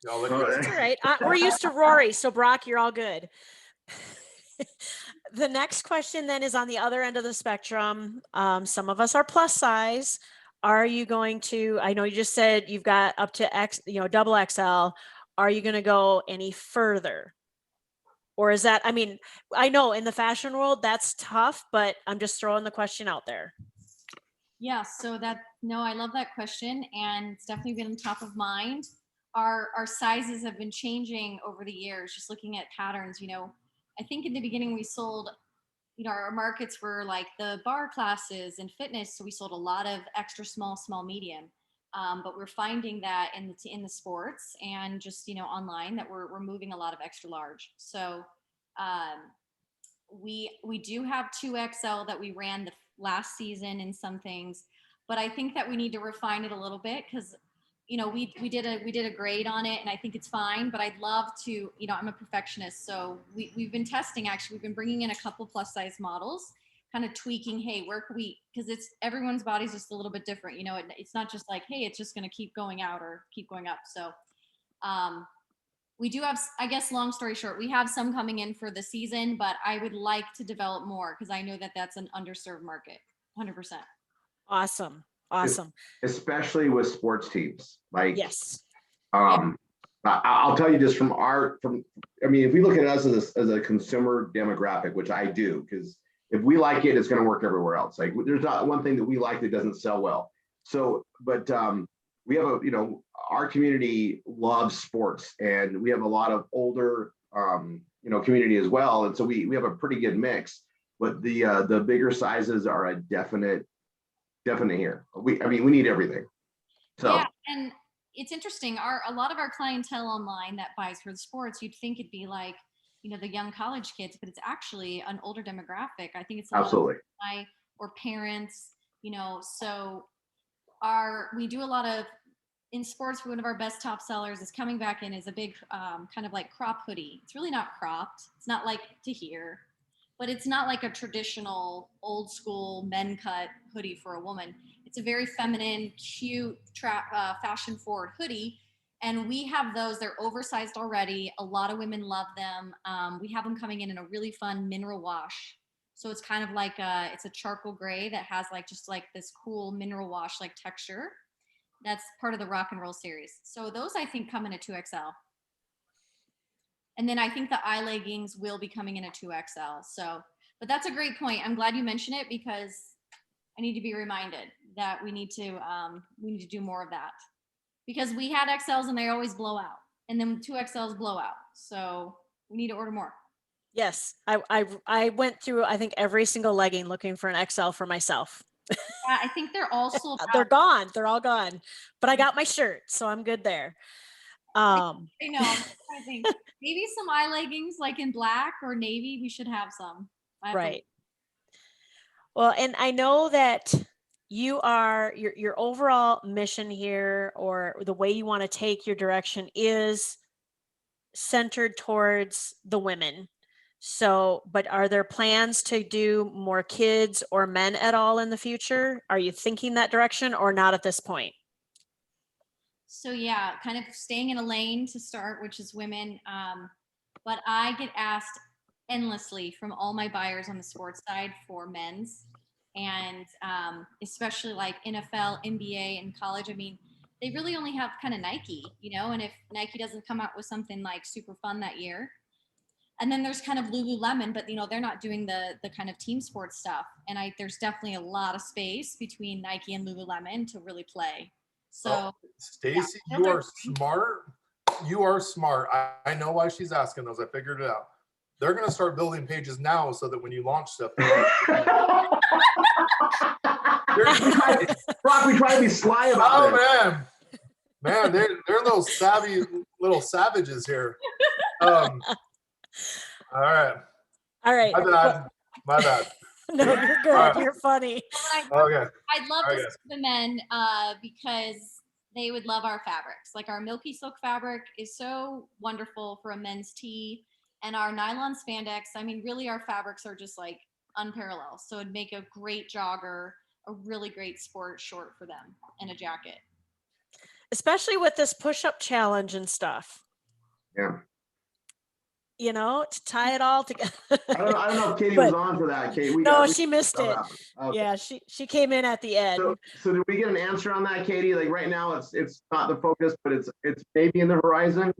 I'll let you guys.
That's all right. We're used to Rory, so Brock, you're all good. The next question then is on the other end of the spectrum. Some of us are plus size. Are you going to, I know you just said you've got up to double XL. Are you going to go any further? Or is that, I know in the fashion world that's tough, but I'm just throwing the question out there.
Yeah, so I love that question, and it's definitely been on top of mind. Our sizes have been changing over the years, just looking at patterns. I think in the beginning we sold, our markets were like the bar classes and fitness. So we sold a lot of extra small, medium. But we're finding that in the sports and just, online, that we're moving a lot of extra large. So we do have 2XL that we ran the last season in some things, but I think that we need to refine it a little bit, because we did a grade on it, and I think it's fine, but I'd love to, I'm a perfectionist, so we've been testing. Actually, we've been bringing in a couple plus size models, kind of tweaking, hey, where can we, because it's everyone's body's just a little bit different, it's not just like, hey, it's just going to keep going out or keep going up. So we do have, I guess, long story short, we have some coming in for the season, but I would like to develop more, because I know that that's an underserved market. 100%.
Awesome.
Especially with sports teams. Like,
Yes.
I'll tell you just I mean, if we look at us as a consumer demographic, which I do, because if we like it, it's going to work everywhere else. Like, there's not one thing that we like that doesn't sell well. So, but we have our community loves sports, and we have a lot of older, community as well. And so we have a pretty good mix, but the bigger sizes are a definite here. We need everything. So
yeah, and it's interesting. A lot of our clientele online that buys for the sports, you'd think it'd be like, the young college kids, but it's actually an older demographic. I think it's a
absolutely.
lot of or parents, so we do a lot of, in sports, one of our best top sellers is coming back in is a big kind of like crop hoodie. It's really not cropped. It's not like to here, but it's not like a traditional old school men cut hoodie for a woman. It's a very feminine, cute, fashion forward hoodie. And we have those, they're oversized already. A lot of women love them. We have them coming in a really fun mineral wash. So it's kind of like it's a charcoal gray that has just this cool mineral wash like texture. That's part of the rock and roll series. So those, I think, come in a 2XL. And then I think the eye leggings will be coming in a 2XL. So, but that's a great point. I'm glad you mentioned it, because I need to be reminded that we need to do more of that, because we had XLs and they always blow out, and then 2XLs blow out. So we need to order more.
Yes. I went through, I think, every single legging looking for an XL for myself.
Yeah, I think they're all sold out.
They're gone. They're all gone. But I got my shirt, so I'm good there.
I know. I'm trying to think. Maybe some eye leggings like in black or navy. We should have some.
Right. Well, and I know that your overall mission here, or the way you want to take your direction, is centered towards the women. So, but are there plans to do more kids or men at all in the future? Are you thinking that direction, or not at this point?
So yeah, kind of staying in a lane to start, which is women. But I get asked endlessly from all my buyers on the sports side for men's, and especially like NFL, NBA, and college. I mean, they really only have kind of Nike, and if Nike doesn't come out with something like super fun that year. And then there's kind of Lululemon, but they're not doing the kind of team sports stuff. And there's definitely a lot of space between Nike and Lululemon to really play. So
Stacy,
yeah,
you are smart. You are smart. I know why she's asking those. I figured it out. They're going to start building pages now so that when you launch stuff,
Brock, we try to be sly about it.
Oh man, they're those savvy little savages here. All right. My bad.
No, you're good.
Right.
You're funny.
Okay.
I'd love to see the men because they would love our fabrics. Like our Milky Silk fabric is so wonderful for a men's tee, and our nylon spandex. I mean, really, our fabrics are just like unparalleled. So it'd make a great jogger, a really great sport short for them, and a jacket.
Especially with this push-up challenge and stuff.
Yeah.
To tie it all together.
I don't know if Katie was on for that. Katie,
she missed it. Okay. Yeah, she came in at the end.
So did we get an answer on that, Katie? Like right now, it's not the focus, but it's maybe in the horizon.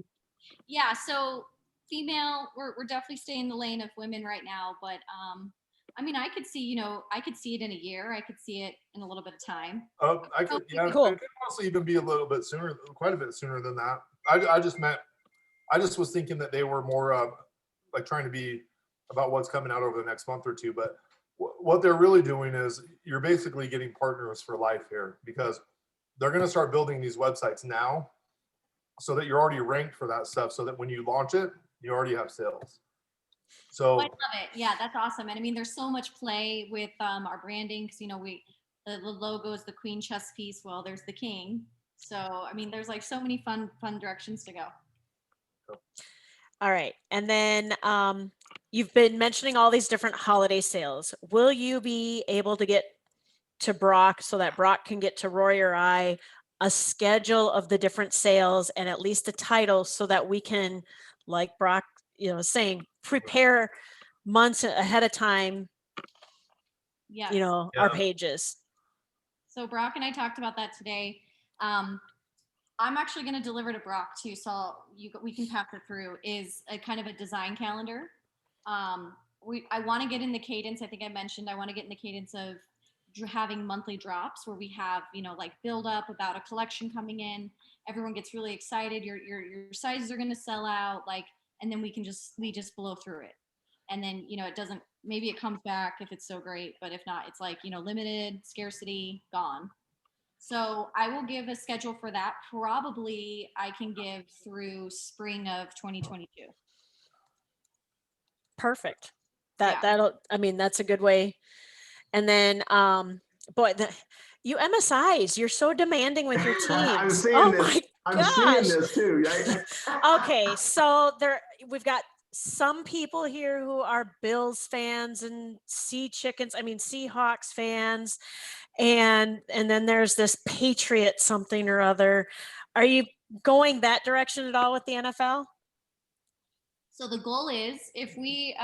Yeah. So female, we're definitely staying in the lane of women right now, but I mean, I could see it in a year. I could see it in a little bit of time.
I could, yeah.
Cool.
It could also even be a little bit sooner, quite a bit sooner than that. I just was thinking that they were more like trying to be about what's coming out over the next month or two. But what they're really doing is you're basically getting partners for life here, because they're going to start building these websites now so that you're already ranked for that stuff, so that when you launch it, you already have sales. So
I love it. Yeah, that's awesome. And I mean, there's so much play with our branding because, you know, the logo is the queen chess piece. Well, there's the king. So, I mean, there's like so many fun directions to go.
All right. And then you've been mentioning all these different holiday sales. Will you be able to get to Brock so that Brock can get to Rory or I a schedule of the different sales and at least a title so that we can, like Brock, you know, saying, prepare months ahead of time,
Yes.
you know, our pages.
So Brock and I talked about that today. I'm actually going to deliver to Brock too, so we can pass it through. Is a kind of a design calendar. I want to get in the cadence. I think I mentioned I want to get in the cadence of having monthly drops where we have, you know, like build up about a collection coming in. Everyone gets really excited. Your sizes are going to sell out, like, and then we just blow through it. And then, you know, maybe it comes back if it's so great, but if not, it's like, you know, limited, scarcity, gone. So I will give a schedule for that. Probably I can give through spring of 2022.
Perfect.
Yeah.
I mean, that's a good way. And then, boy, you MSIs, you're so demanding with your teams.
I'm seeing
oh
this.
my
I'm
gosh.
seeing this too. Right?
Okay, so we've got some people here who are Bills fans and Seahawks fans, and then there's this Patriot something or other. Are you going that direction at all with the NFL?
So the goal is if we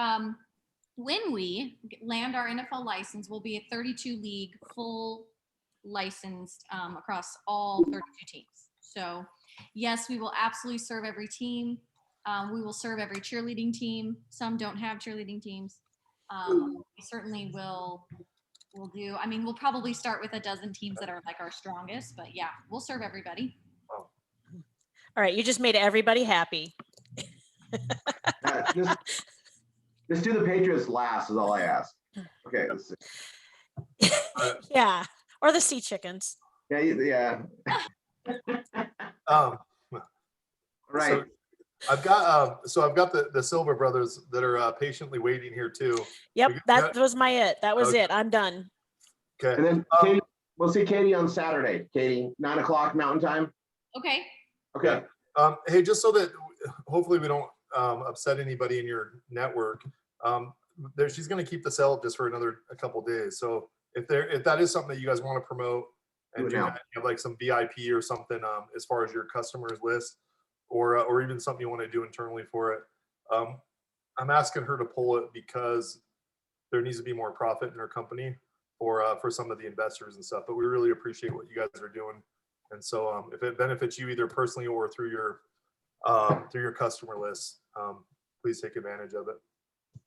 when we land our NFL license, we'll be a 32 league full licensed across all 32 teams. So yes, we will absolutely serve every team. We will serve every cheerleading team. Some don't have cheerleading teams. We certainly will do. I mean, we'll probably start with a dozen teams that are like our strongest, but yeah, we'll serve everybody.
All right, you just made everybody happy.
Just do the Patriots last is all I ask. Okay. Let's see.
Yeah, or the Sea Chickens.
Yeah. Right.
So I've got the Silver brothers that are patiently waiting here too.
Yep, that was That was it. I'm done.
Okay.
And then Katie, we'll see Katie on Saturday. Katie, 9 o'clock Mountain Time.
Okay.
Okay.
Hey, just so that hopefully we don't upset anybody in your network, she's going to keep the sale just for a couple days. So if that is something that you guys want to promote and you have like some VIP or something as far as your customers list, or even something you want to do internally for it, I'm asking her to pull it because there needs to be more profit in her company for some of the investors and stuff. But we really appreciate what you guys are doing. And so if it benefits you either personally or through your customer list, please take advantage of it.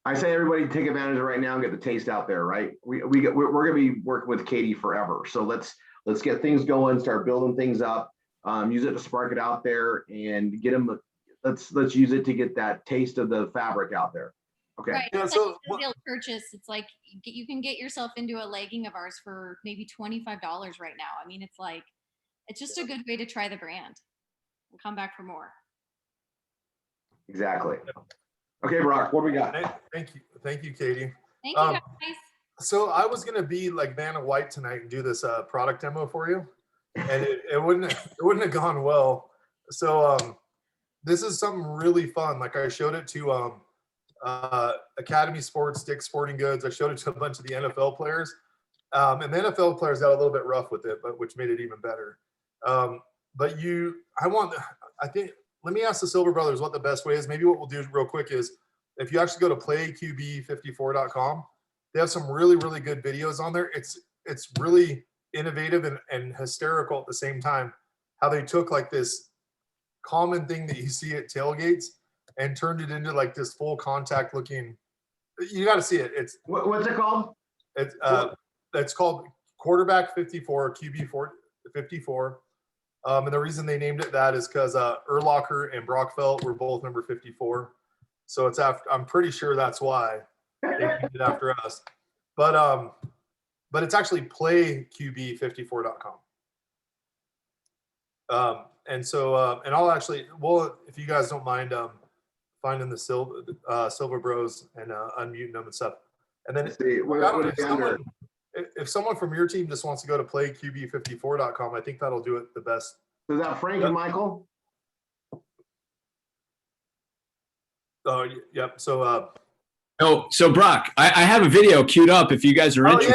I say everybody take advantage of it right now and get the taste out there, right? We're going to be working with Katie forever. So let's get things going, start building things up, use it to spark it out there and get them. Let's use it to get that taste of the fabric out there. Okay.
Right.
Yeah,
it's
so
like a purchase. It's like you can get yourself into a legging of ours for maybe $25 right now. I mean, it's just a good way to try the brand. We'll come back for more.
Exactly. Okay, Brock, what do we got?
Thank you, Katie.
Thank you, guys.
So I was gonna be like Vanna White tonight and do this product demo for you, and it wouldn't have gone well. So this is something really fun. Like I showed it to Academy Sports, Dick's Sporting Goods. I showed it to a bunch of the NFL players, and the NFL players got a little bit rough with it, but which made it even better. Let me ask the Silver Brothers what the best way is. Maybe what we'll do real quick is if you actually go to playqb54.com, they have some really, really good videos on there. It's really innovative and hysterical at the same time, how they took like this common thing that you see at tailgates and turned it into like this full contact looking. You got to see it.
What's it called?
It's called Quarterback 54, QB 54. And the reason they named it that is because Urlacher and Brockfeld were both number 54. So it's after. I'm pretty sure that's why they named it after us. But it's actually playqb54.com. And so, and I'll actually, well, if you guys don't mind, finding the Silver Bros and unmuting them and stuff. And then
Let's see,
if someone from your team just wants to go to playqb54.com, I think that'll do it the best.
So is that Frank and Michael?
Oh, yep. So,
so Brock, I have a video queued up if you guys are interested.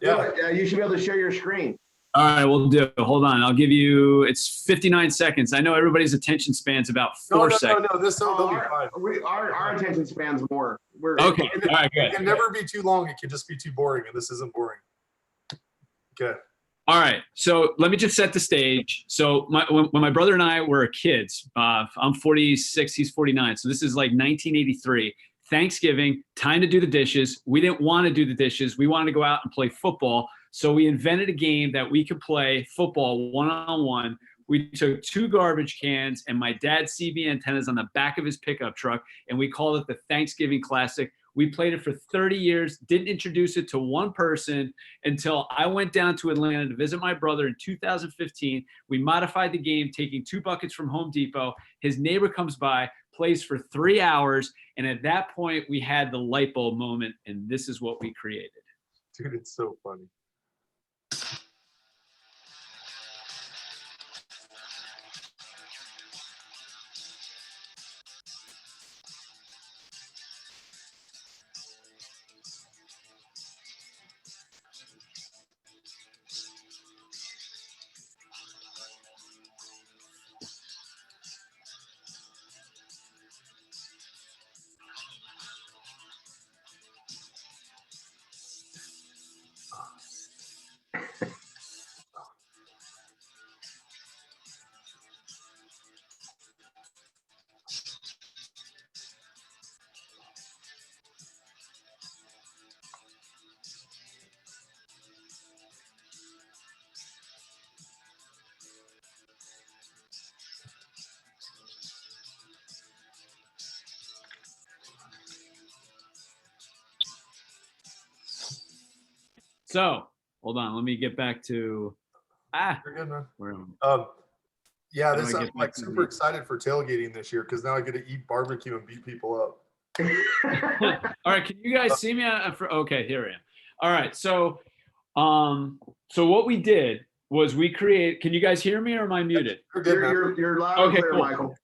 Yeah. You should be able to share your screen.
All right, we'll do. Hold on. I'll give you, it's 59 seconds. I know everybody's attention span's about 4 seconds.
No, they'll be fine.
Our attention span's more.
Okay, all right, good.
It can never be too long. It can just be too boring, and this isn't boring. Okay.
All right, so let me just set the stage. So when my brother and I were kids, I'm 46, he's 49. So this is like 1983. Thanksgiving, time to do the dishes. We didn't want to do the dishes. We wanted to go out and play football. So we invented a game that we could play football one-on-one. We took 2 garbage cans and my dad's CB antennas on the back of his pickup truck, and we called it the Thanksgiving Classic. We played it for 30 years, didn't introduce it to one person until I went down to Atlanta to visit my brother in 2015. We modified the game, taking 2 buckets from Home Depot. His neighbor comes by, plays for 3 hours, and at that point, we had the light bulb moment, and this is what we created.
Dude, it's so funny.
So hold on, let me get back to
You're good, man.
where am I?
Yeah,
How
this
do I
I'm
get
like
back to
super
the-
excited for tailgating this year because now I get to eat barbecue and beat people up.
All right, can you guys see me? Okay, here I am. All right, so what we did was we create. Can you guys hear me or am I muted?
You're good, man.
You're loud and
Okay,
clear,
cool.
Michael.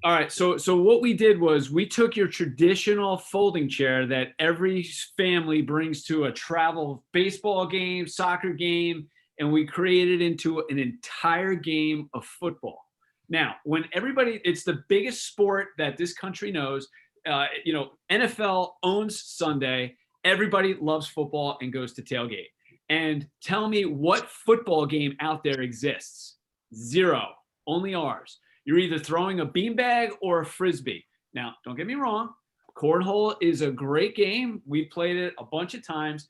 All right, so what we did was we took your traditional folding chair that every family brings to a travel baseball game, soccer game, and we created into an entire game of football. Now, when everybody, it's the biggest sport that this country knows. NFL owns Sunday. Everybody loves football and goes to tailgate. And tell me what football game out there exists? 0, only ours. You're either throwing a beanbag or a frisbee. Now, don't get me wrong. Cornhole is a great game. We've played it a bunch of times.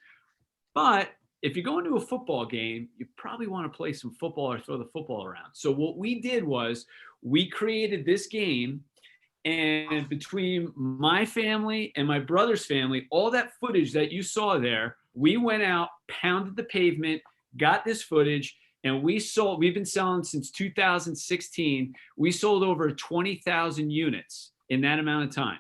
But if you go into a football game, you probably want to play some football or throw the football around. So what we did was we created this game, and between my family and my brother's family, all that footage that you saw there, we went out, pounded the pavement, got this footage, and we've been selling since 2016. We sold over 20,000 units in that amount of time.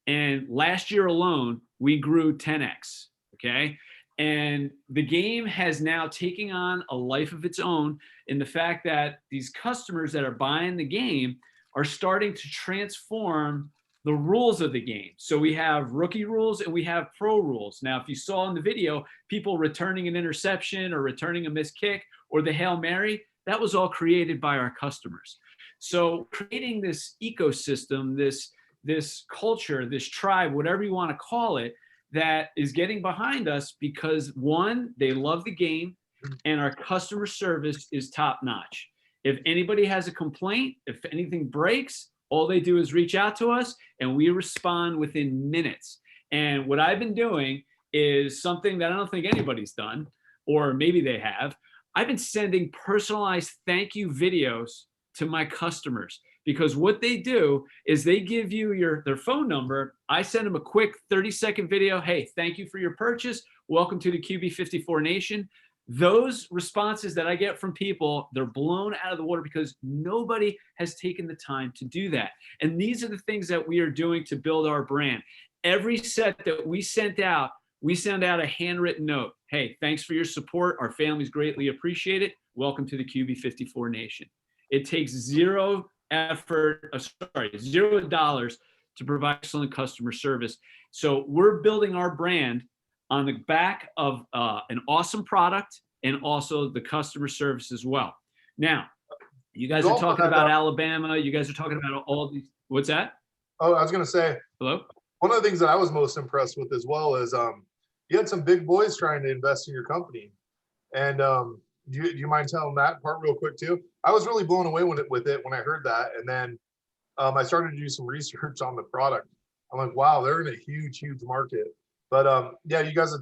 And last year alone, we grew 10x, okay? And the game has now taken on a life of its own in the fact that these customers that are buying the game are starting to transform the rules of the game. So we have rookie rules and we have pro rules. Now, if you saw in the video, people returning an interception or returning a missed kick or the Hail Mary, that was all created by our customers. So creating this ecosystem, this culture, this tribe, whatever you want to call it, that is getting behind us because one, they love the game and our customer service is top notch. If anybody has a complaint, if anything breaks, all they do is reach out to us and we respond within minutes. And what I've been doing is something that I don't think anybody's done, or maybe they have. I've been sending personalized thank you videos to my customers because what they do is they give you their phone number. I send them a quick 30-second video. Hey, thank you for your purchase. Welcome to the QB54 Nation. those responses that I get from people, they're blown out of the water because nobody has taken the time to do that. And these are the things that we are doing to build our brand. Every set that we sent out a handwritten note. Hey, thanks for your support. Our families greatly appreciate it. Welcome to the QB54 Nation. It takes $0 to provide excellent customer service. So we're building our brand on the back of an awesome product and also the customer service as well. Now, you guys are talking about Alabama. You guys are talking about all these. What's that?
Oh, I was going to say,
hello.
One of the things that I was most impressed with as well is you had some big boys trying to invest in your company. And do you mind telling that part real quick too? I was really blown away with it when I heard that. And then I started to do some research on the product. I'm like, wow, they're in a huge, huge market. But yeah, you guys,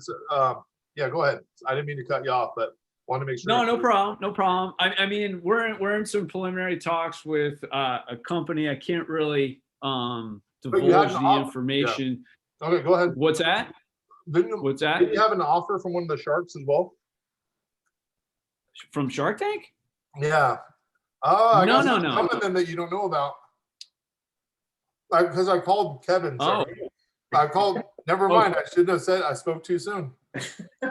yeah, go ahead. I didn't mean to cut you off, but wanted to make sure.
No problem. No problem. I mean, we're in some preliminary talks with a company. I can't really divulge the information.
Yeah. Okay, go ahead.
What's that? What's that?
Did you have an offer from one of the sharks as well?
From Shark Tank?
Yeah.
No.
Some of them that you don't know about. Because I called Kevin. So I called. Never mind. I shouldn't have said. I spoke too soon.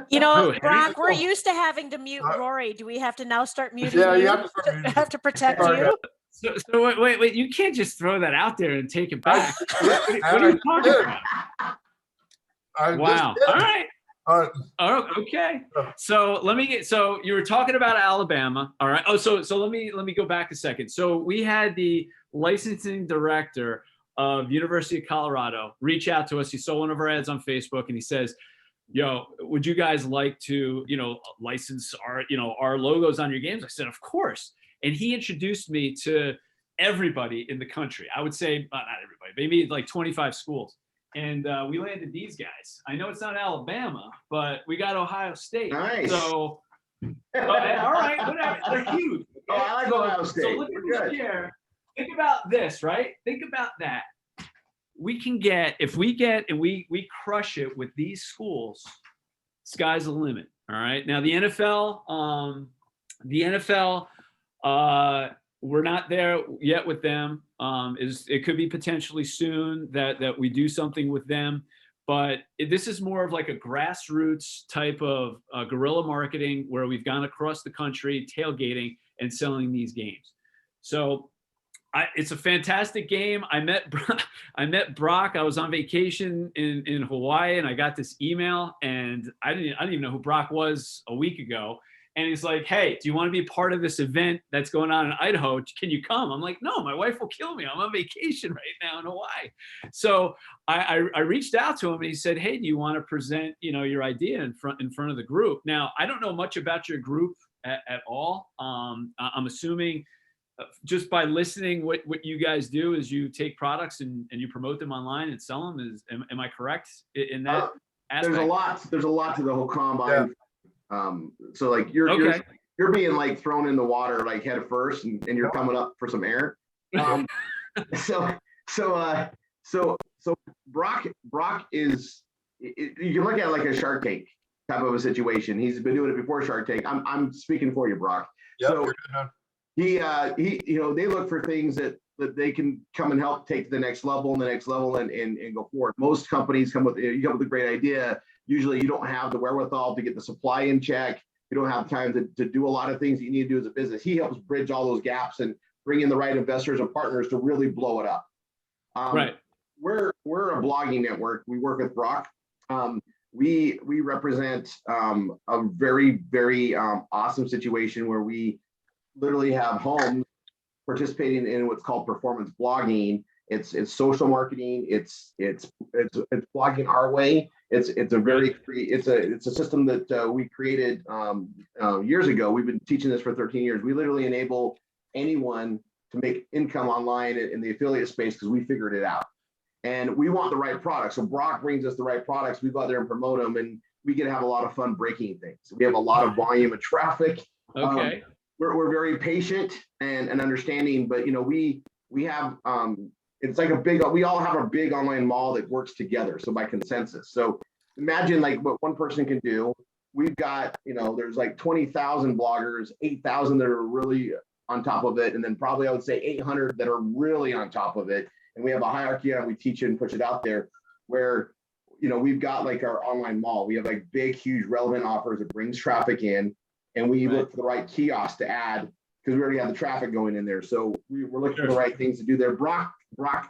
You know, Brock, we're used to having to mute Rory. Do we have to now start muting you?
You have to start muting.
Have to protect you?
So wait. You can't just throw that out there and take it back. What are you talking about? Wow. All right. Oh, okay. So so you were talking about Alabama. All right. Oh, so let me go back a second. So we had the licensing director of University of Colorado reach out to us. He saw one of our ads on Facebook and he says, yo, would you guys like to, license our logos on your games? I said, of course. And he introduced me to everybody in the country. I would say, not everybody, maybe like 25 schools. And we landed these guys. I know it's not Alabama, but we got Ohio State.
Nice.
So, all right, whatever. They're huge. Okay?
Oh, I like Ohio State.
So look at this here. Think about this, right? Think about that. We can get, if we get and we crush it with these schools, sky's the limit. All right. Now the NFL, we're not there yet with them. It could be potentially soon that we do something with them, but this is more of like a grassroots type of guerrilla marketing where we've gone across the country tailgating and selling these games. So it's a fantastic game. I met Brock. I was on vacation in Hawaii and I got this email and I didn't even know who Brock was a week ago. And he's like, hey, do you want to be part of this event that's going on in Idaho? Can you come? I'm like, no, my wife will kill me. I'm on vacation right now in Hawaii. So I reached out to him and he said, hey, do you want to present, your idea in front of the group? Now, I don't know much about your group at all. I'm assuming just by listening, what you guys do is you take products and you promote them online and sell them. Am I correct in that aspect?
There's a lot to the whole combine. Yeah. So like you're being like thrown in the water like head first and you're coming up for some air. So Brock is, you can look at it like a Shark Tank type of a situation. He's been doing it before Shark Tank. I'm speaking for you, Brock.
Yep,
so he they look for things that they can come and help take to the next level and go forward. Most companies come with a great idea. Usually you don't have the wherewithal to get the supply in check. You don't have time to do a lot of things that you need to do as a business. He helps bridge all those gaps and bring in the right investors and partners to really blow it up.
Right.
We're a blogging network. We work with Brock. We represent a very, very awesome situation where we literally have homes participating in what's called performance blogging. It's social marketing. It's blogging our way. It's a system that we created years ago. We've been teaching this for 13 years. We literally enable anyone to make income online in the affiliate space because we figured it out. And we want the right products. So Brock brings us the right products. We go out there and promote them, and we get to have a lot of fun breaking things. We have a lot of volume of traffic.
Okay.
We're very patient and understanding, but we have it's like we all have a big online mall that works together. So by consensus. So imagine like what one person can do we've got, there's like 20,000 bloggers, 8,000 that are really on top of it. And then probably I would say 800 that are really on top of it. And we have a hierarchy and we teach it and push it out there where, we've got like our online mall. We have like big, huge relevant offers that brings traffic in, and we look for the right kiosks to add because we already have the traffic going in there. So we're looking for the right things to do there. Brock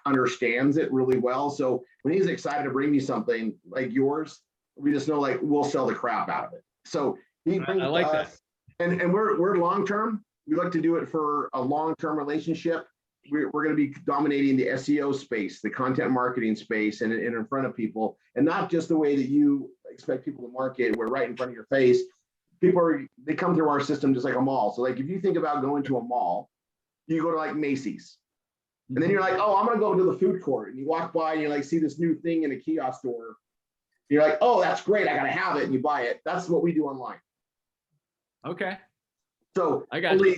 understands it really well. So when he's excited to bring me something like yours, we just know like we'll sell the crap out of it. So he brings
I like
to us, and we're long-term. We like to do it for a long-term relationship. We're going to be dominating the SEO space, the content marketing space, and in front of people, and not just the way that you expect people to market. We're right in front of your face. They come through our system just like a mall. So like if you think about going to a mall, you go to like Macy's, and then you're like, oh, I'm going to go to the food court, and you walk by and you like see this new thing in a kiosk store. You're like, oh, that's great, I got to have it, and you buy it. That's what we do online.
Okay.
So
I got you.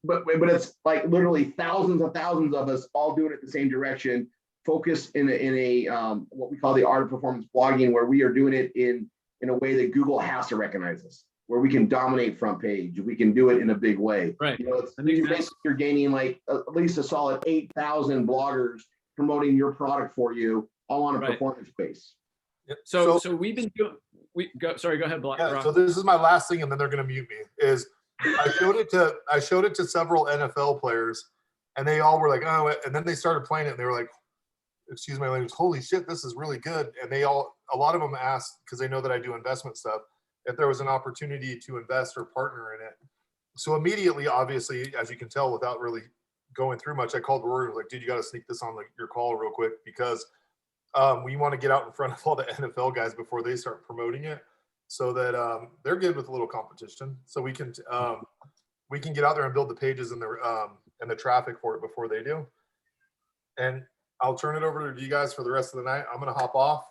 but it's like literally thousands of us all doing it the same direction. Focus in a what we call the art of performance blogging, where we are doing it in a way that Google has to recognize us, where we can dominate front page. We can do it in a big way.
Right.
You're gaining like at least a solid 8,000 bloggers promoting your product for you, all on a performance base.
Yep.
So we've been doing. Sorry, go ahead, Brock.
Yeah, so this is my last thing, and then they're going to mute me. Is I showed it to several NFL players, and they all were like, oh, and then they started playing it, and they were like, excuse my language, holy shit, this is really good. And a lot of them asked, because they know that I do investment stuff, if there was an opportunity to invest or partner in it. So immediately, obviously, as you can tell, without really going through much, I called Rory and was like, dude, you got to sneak this on your call real quick, because we want to get out in front of all the NFL guys before they start promoting it, so that they're good with a little competition. So we can get out there and build the pages and the traffic for it before they do. And I'll turn it over to you guys for the rest of the night. I'm gonna hop off.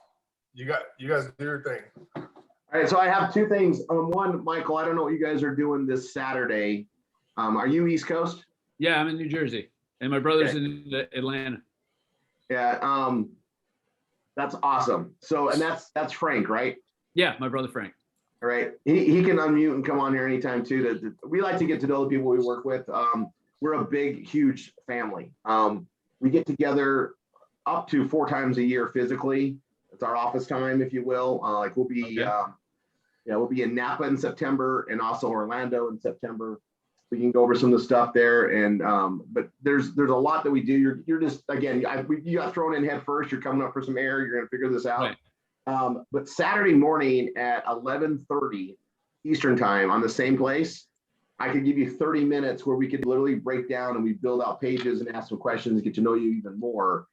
You guys do your thing.
All right, so I have two things. One, Michael, I don't know what you guys are doing this Saturday. Are you East Coast?
Yeah, I'm in New Jersey, and my brother's in Atlanta.
Yeah, that's awesome. So, and that's Frank, right?
Yeah, my brother Frank.
All right, he can unmute and come on here anytime too. We like to get to know the people we work with. We're a big, huge family. We get together up to 4 times a year physically. It's our office time, if you will. Like we'll be, we'll be in Napa in September and also Orlando in September. We can go over some of the stuff there, and but there's a lot that we do. You're just again, you got thrown in head first. You're coming up for some air. You're gonna figure this out. Right. But Saturday morning at 11:30 Eastern time on the same place, I could give you 30 minutes where we could literally break down and we build out pages and ask some questions and get to know you even more.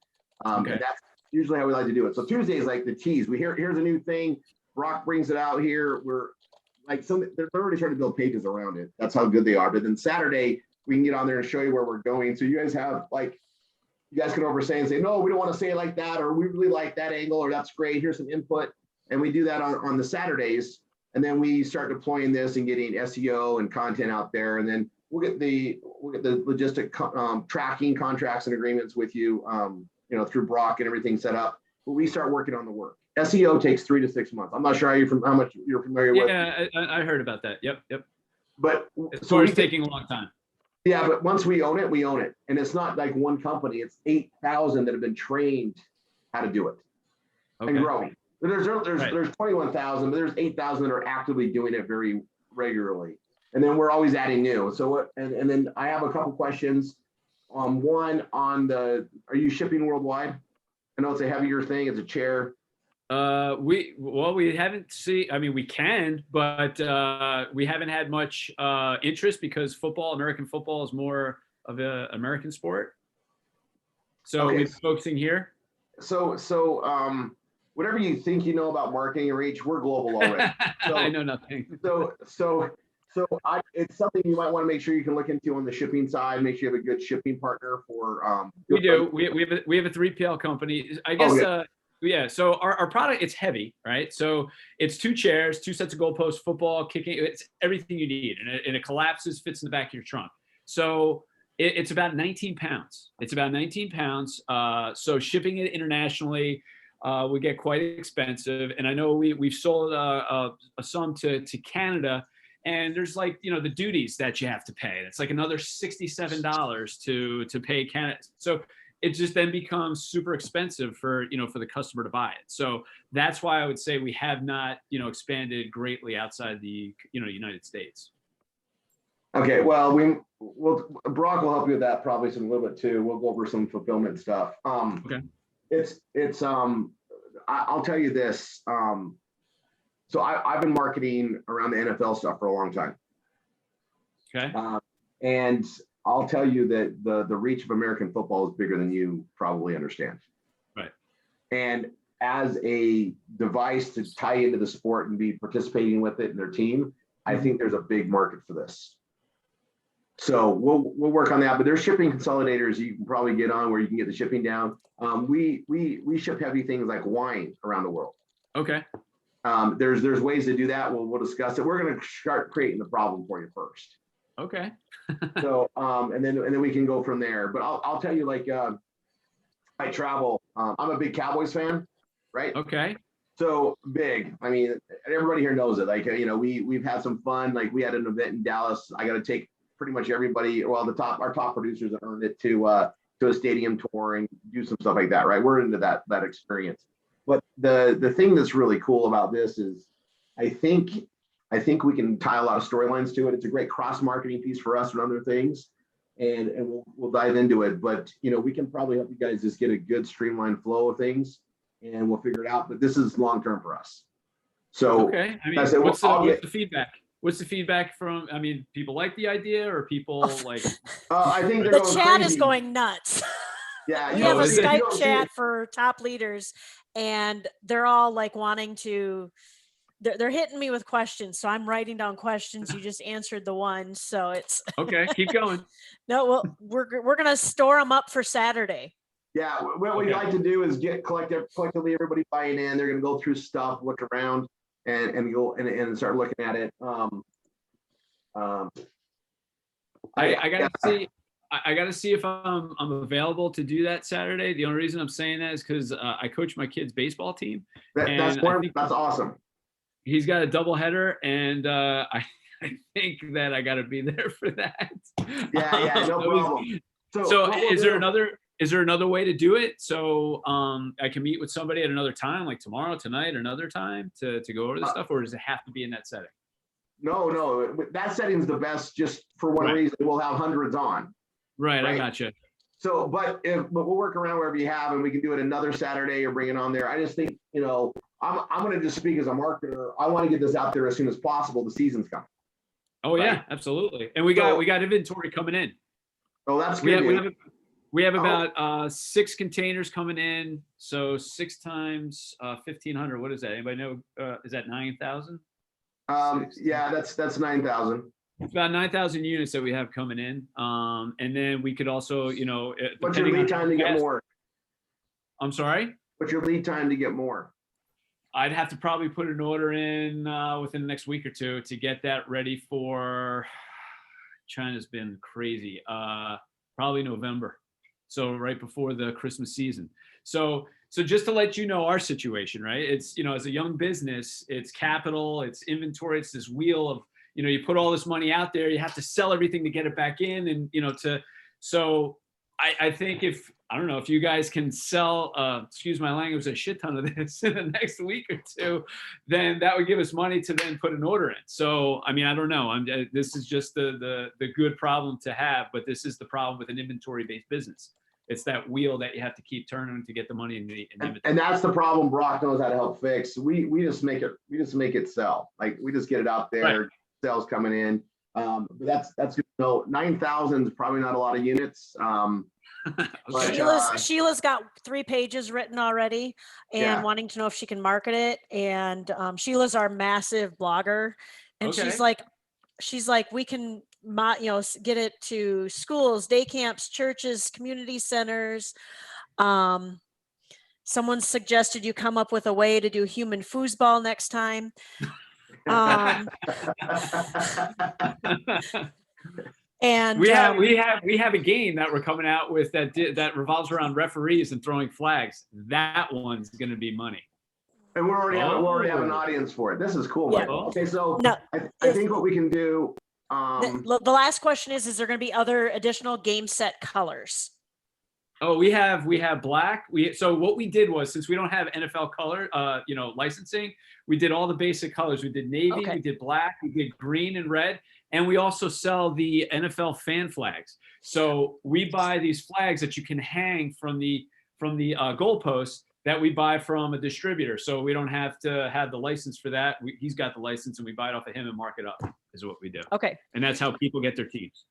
And that's usually how we like to do it. So Tuesday is like the tease. Here's a new thing. Brock brings it out here. We're like they're already trying to build pages around it. That's how good they are. But then Saturday we can get on there and show you where we're going. So you guys have you guys can oversay and say, no, we don't want to say it like that, or we really like that angle, or that's great. Here's some input. And we do that on the Saturdays. And then we start deploying this and getting SEO and content out there. And then we'll get the logistic tracking contracts and agreements with you, through Brock and everything set up. But we start working on the work. SEO takes 3 to 6 months. I'm not sure how much you're familiar with.
Yeah, I heard about that. Yep.
But
so it's taking a long time.
Yeah, but once we own it, we own it. And it's not like one company. It's 8,000 that have been trained how to do it and growing. There's 21,000, but there's 8,000 that are actively doing it very regularly. And then we're always adding new. So and then I have a couple questions. One on are you shipping worldwide? I know it's a heavier thing. It's a chair.
We haven't seen. I mean, we can, but we haven't had much interest because American football is more of an American sport. So we're focusing here.
So whatever you think you know about marketing and reach, we're global already. So,
I know nothing.
It's something you might want to make sure you can look into on the shipping side. Make sure you have a good shipping partner for.
We do. We have a 3PL company. I guess. Yeah. So our product, it's heavy, right? So it's 2 chairs, 2 sets of goalposts, football, kicking. It's everything you need, and it collapses, fits in the back of your trunk. So it's about 19 pounds. It's about 19 pounds. So shipping it internationally. would get quite expensive. And I know we've sold some to Canada, and there's like, you know, the duties that you have to pay. It's like another $67 to pay Canada. So it just then becomes super expensive for, you know, for the customer to buy it. So that's why I would say we have not, you know, expanded greatly outside the, you know, United States.
Okay, well, Brock will help you with that probably some a little bit too. We'll go over some fulfillment stuff.
Okay.
I'll tell you this. So I've been marketing around the NFL stuff for a long time.
Okay.
And I'll tell you that the reach of American football is bigger than you probably understand.
Right.
And as a device to tie into the sport and be participating with it and their team, I think there's a big market for this. So we'll work on that, but there's shipping consolidators you can probably get on where you can get the shipping down. We ship heavy things like wine around the world.
Okay.
There's ways to do that. We'll discuss it. We're going to start creating the problem for you first.
Okay.
So and then we can go from there. But I'll tell you, like I travel. I'm a big Cowboys fan, right?
Okay.
So big. I mean, everybody here knows it. Like, you know, we've had some fun. Like we had an event in Dallas. I got to take pretty much everybody. Well, our top producers that earned it to a stadium tour and do some stuff like that. Right. We're into that experience. But the thing that's really cool about this is, I think we can tie a lot of storylines to it. It's a great cross marketing piece for us and other things, and we'll dive into it. But you know, we can probably help you guys just get a good streamlined flow of things, and we'll figure it out. But this is long term for us. So
okay. I mean, what's the feedback? What's the feedback from? I mean, people like the idea, or people like?
I think
the chat is going nuts.
Yeah,
we have a Skype chat for top leaders, and they're all like wanting to. They're hitting me with questions, so I'm writing down questions. You just answered the one, so it's
okay. Keep going.
No, well, we're gonna store them up for Saturday.
Yeah, what we like to do is get collectively everybody buying in. They're gonna go through stuff, look around, and go and start looking at it.
I gotta see. I got to see if I'm available to do that Saturday. The only reason I'm saying that is because I coach my kids' baseball team.
That's awesome.
He's got a doubleheader, and I think that I got to be there for that.
Yeah, no problem.
So is there another way to do it? So I can meet with somebody at another time, like tomorrow, tonight, another time to go over this stuff, or does it have to be in that setting?
No, that setting's the best. Just for one reason, we'll have hundreds on.
Right, I gotcha.
So, but we'll work around wherever you have, and we can do it another Saturday or bring it on there. I just think, you know, I'm going to just speak as a marketer. I want to get this out there as soon as possible. The season's coming.
Oh yeah, absolutely. And we got inventory coming in.
Oh, that's good.
We have about 6 containers coming in. So 6 times 1,500. What is that? Anybody know? Is that 9,000?
Yeah, that's 9,000.
It's about 9,000 units that we have coming in. And then we could also, you know,
what's your lead time to get more?
I'm sorry?
What's your lead time to get more?
I'd have to probably put an order in within the next week or two to get that ready for, China's been crazy, probably November. So right before the Christmas season. So just to let you know our situation, right? It's, you know, as a young business, it's capital, it's inventory, it's this wheel of, you know, you put all this money out there, you have to sell everything to get it back in. And, you know, so I think I don't know, if you guys can sell, excuse my language, a shit ton of this in the next week or two, then that would give us money to then put an order in. So, I mean, I don't know. This is just the good problem to have, but this is the problem with an inventory-based business. It's that wheel that you have to keep turning to get the money in the inventory.
And that's the problem Brock knows how to help fix. We just make it sell. Like we just get it out there. Right. Sales coming in, but that's good to know. 9,000 is probably not a lot of units.
But, Sheila's got 3 pages written already, and wanting to know if she can market it. And Sheila's our massive blogger, and she's like, we can, you know, get it to schools, day camps, churches, community centers. Someone suggested you come up with a way to do human foosball next time. And
we have a game that we're coming out with that revolves around referees and throwing flags. That one's going to be money.
And we already have an audience for it. This is cool,
Yeah.
Michael. Okay, so
No,
I think what we can do.
the last question is there going to be other additional game set colors?
Oh, we have black. So what we did was, since we don't have NFL color, licensing, we did all the basic colors. We did navy,
Okay.
we did black, we did green and red, and we also sell the NFL fan flags. So we buy these flags that you can hang from the goalposts that we buy from a distributor. So we don't have to have the license for that. He's got the license, and we buy it off of him and mark it up. Is what we do.
Okay.
And that's how people get their teams.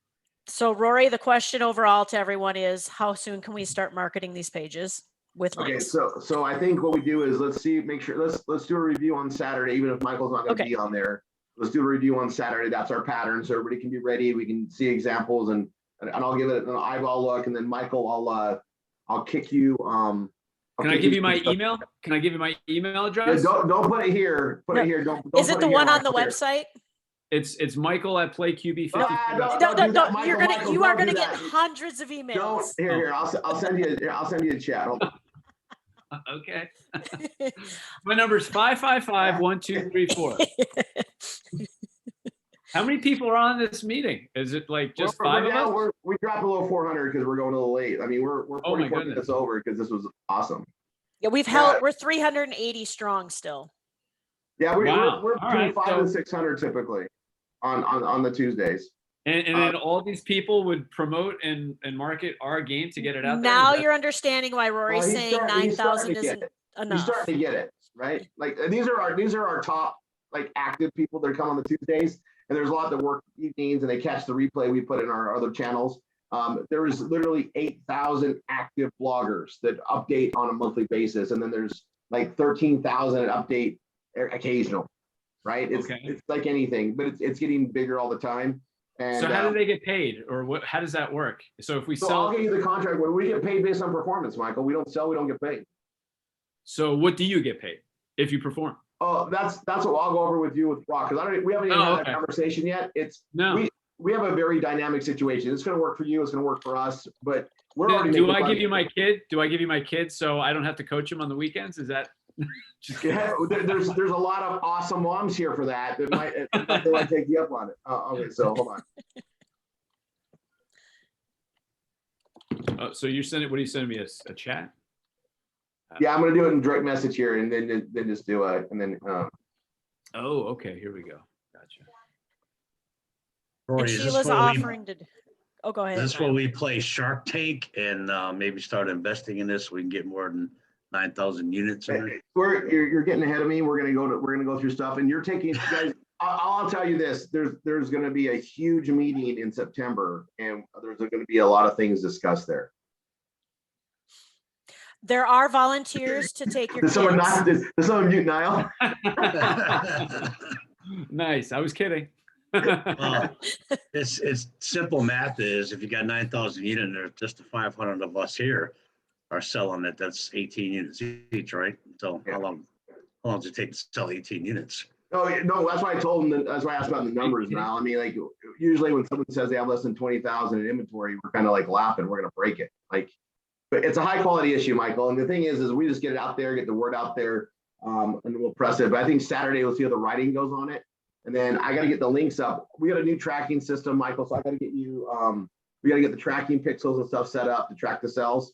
So Rory, the question overall to everyone is, how soon can we start marketing these pages with
Okay,
links?
so I think what we do is let's do a review on Saturday, even if Michael's not going to be on there. Let's do a review on Saturday. That's our pattern, so everybody can be ready. We can see examples, and I'll give it an eyeball look, and then Michael, I'll kick you.
Can I give you my email? Can I give you my email address?
Yeah, don't put it here. Put it here. Don't.
Is it
put
the
it here,
one on the
Michael, here.
website?
It's Michael at PlayQB50.
Don't do that,
No,
Michael,
you're
Michael,
you are
don't
gonna
do
get
that.
hundreds of emails.
Don't here. I'll send you a chat. Hold on.
Okay. My number is 555-1234. How many people are on this meeting? Is it like just five of us?
We dropped below 400 because we're going a little late. I mean, we're
Oh my
44
goodness.
minutes over because this was awesome.
Yeah, we're 380 strong still.
Yeah, we're
Wow.
between
All right,
500 and 600 typically on the Tuesdays.
And then all these people would promote and market our game to get it out there.
Now
Is that-
you're understanding why Rory's
He's
saying
starting to
9,000
get
isn't
it. He's
enough.
starting to get it, right? Like these are our top like active people that come on the Tuesdays, and there's a lot that work evenings and they catch the replay we put in our other channels. There is literally 8,000 active bloggers that update on a monthly basis, and then there's like 13,000 that update occasional, right? It's like anything, but it's getting bigger all the time. And
so how do they get paid, or what? How does that work? So if we
so
sell,
I'll give you the contract. When we get paid based on performance, Michael, we don't sell, we don't get paid.
so what do you get paid if you perform?
Oh, that's what I'll go over with you with Brock, because we haven't even had that conversation yet. We have a very dynamic situation. It's going to work for you. It's going to work for us. But we're already.
Do I give you my kid? Do I give you my kid so I don't have to coach him on the weekends? Is that?
Yeah, there's a lot of awesome moms here for that. That might take you up on it. Okay, so hold on.
So you're sending? What are you sending me? A chat?
Yeah, I'm going to do it in direct message here, and then just do it, and then.
Oh, okay. Here we go. Gotcha.
Rory,
And
is this
Sheila's
where
offering to. Oh, go ahead.
is this where we play Shark Tank and maybe start investing in this so we can get more than 9,000 units in it?
You're getting ahead of me. We're gonna go through stuff, and you're taking guys. I'll tell you this: there's going to be a huge meeting in September, and there's going to be a lot of things discussed there.
There are volunteers to take your
Did someone
kids.
did someone mute Niall?
Nice. I was kidding.
It's simple math is if you got 9,000 units, there's just the 500 of us here are selling it. That's 18 units each, right? So how long does it take to sell 18 units?
Oh no, that's why I told him. That's why I asked about the numbers. Now, I mean, like usually when someone says they have less than 20,000 in inventory, we're kind of like laughing. We're gonna break it. Like, but it's a high quality issue, Michael. And the thing is we just get it out there, get the word out there, and we'll press it. But I think Saturday we'll see how the writing goes on it. And then I got to get the links up. We got a new tracking system, Michael. So I got to get you. We got to get the tracking pixels and stuff set up to track the cells,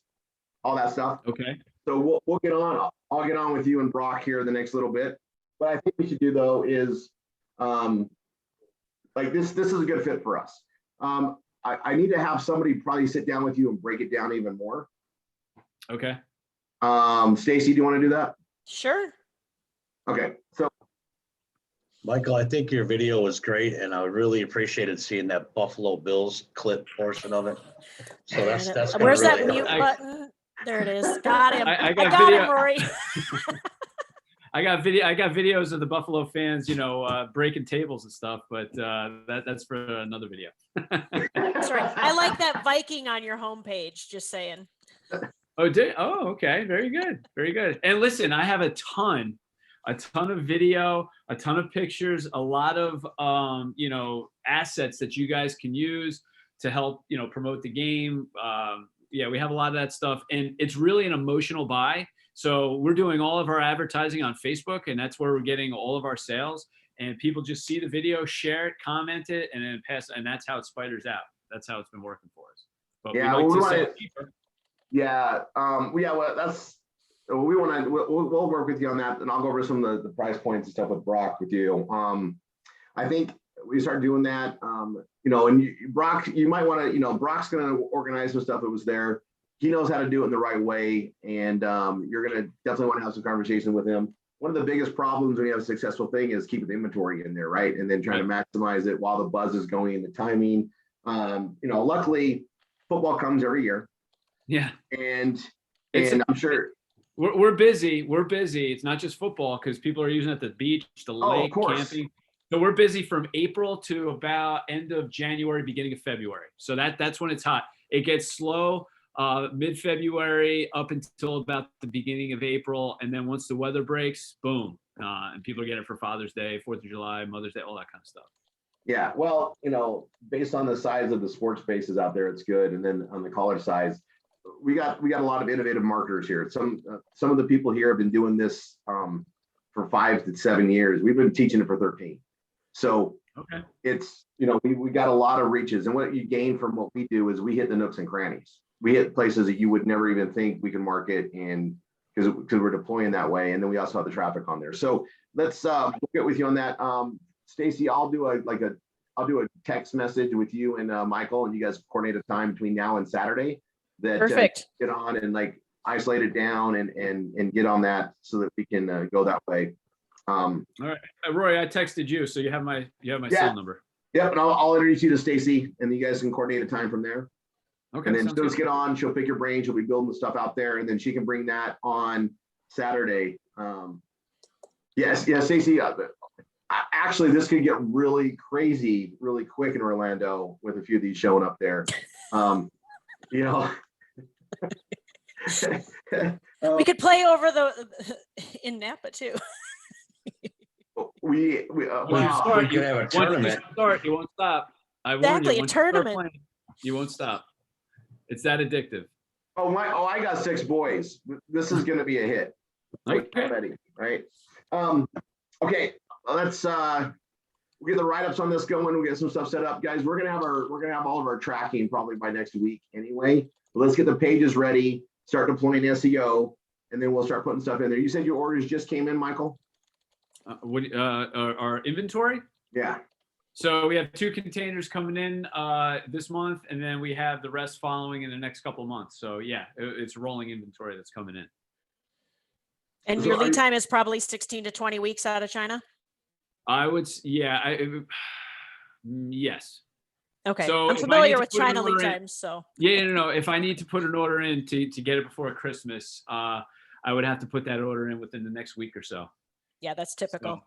all that stuff.
Okay.
So we'll get on. I'll get on with you and Brock here the next little bit. What I think we should do though is, like this is a good fit for us. I need to have somebody probably sit down with you and break it down even more.
Okay.
Stacy, do you want to do that?
Sure.
Okay. So
Michael, I think your video was great, and I really appreciated seeing that Buffalo Bills clip portion of it. So that's
Where's
really
that mute button? There it is. Got him.
I
I
got
got
video.
him, Rory.
I got videos of the Buffalo fans, breaking tables and stuff, but that's for another video.
Sorry. I like that Viking on your homepage, just saying.
Oh, okay. Very good. Very good. And listen, I have a ton of video, a ton of pictures, a lot of, assets that you guys can use. to help, promote the game. Yeah, we have a lot of that stuff, and it's really an emotional buy. So we're doing all of our advertising on Facebook, and that's where we're getting all of our sales. And people just see the video, share it, comment it, and then pass. And that's how it spiders out. That's how it's been working for us. But
Yeah,
we like
well,
to sell deeper.
Yeah, well, we'll work with you on that, and I'll go over some of the price points and stuff with Brock with you. I think we start doing that, and Brock, you might want to, Brock's going to organize some stuff that was there. He knows how to do it in the right way, and you're going to definitely want to have some conversation with him. One of the biggest problems when you have a successful thing is keeping the inventory in there, right? And then trying to maximize it while the buzz is going and the timing. Luckily, football comes every year.
Yeah.
And I'm sure
we're busy. We're busy. It's not just football because people are using it at the beach, the lake, camping. So we're busy from April to about end of January, beginning of February. So that's when it's hot. It gets slow mid-February up until about the beginning of April. And then once the weather breaks, boom. And people are getting it for Father's Day, 4th of July, Mother's Day, all that kind of stuff.
Yeah. Well, based on the size of the sports spaces out there, it's good. And then on the college size, we got a lot of innovative marketers here. Some of the people here have been doing this for 5 to 7 years. We've been teaching it for 13. So it's, we got a lot of reaches, and what you gain from what we do is we hit the nooks and crannies. We hit places that you would never even think we can market, and because we're deploying that way. And then we also have the traffic on there. So let's get with you on that. Stacy, I'll do a text message with you and Michael, and you guys coordinate a time between now and Saturday that
Perfect.
Get on and isolate it down and get on that so that we can go that way.
All right, Rory, I texted you, so you have my cell number.
Yep, and I'll introduce you to Stacy, and you guys can coordinate a time from there.
Okay.
And then she'll just get on. She'll pick your brain. She'll be building the stuff out there, and then she can bring that on Saturday. Yes, Stacy. Actually, this could get really crazy really quick in Orlando with a few of these showing up there.
We could play over in Napa too.
You could have a tournament.
Once you start, you won't stop. I warn
Exactly,
you,
a tournament.
Playing, you won't stop. It's that addictive.
I got 6 boys. This is going to be a hit. Already, right? Okay, let's we'll get the write-ups on this going. We'll get some stuff set up, guys. We're gonna have all of our tracking probably by next week anyway. But let's get the pages ready, start deploying SEO, and then we'll start putting stuff in there. You said your orders just came in, Michael?
Our inventory?
Yeah.
So we have 2 containers coming in this month, and then we have the rest following in the next couple of months. So yeah, it's rolling inventory that's coming in.
And your lead time is probably 16 to 20 weeks out of China?
I would, yeah. Yes.
Okay.
So
I'm familiar with China lead times, so.
Yeah, no. If I need to put an order in to get it before Christmas, I would have to put that order in within the next week or so.
Yeah, that's typical.
So,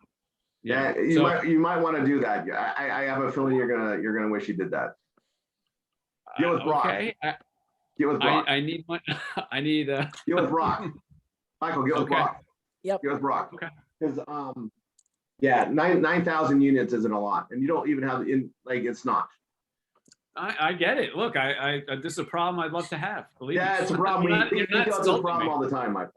yeah, you might want to do that. I have a feeling you're gonna wish you did that. Get with Brock.
Okay.
Get with Brock.
I need one. I need.
Get with Brock. Michael, get with Brock.
Yep.
Get with Brock.
Okay.
Because 9,000 units isn't a lot, and you don't even have it's not.
I get it. Look, I this is a problem I'd love to have. Believe me.
It's a problem. It's a problem all the time, Michael.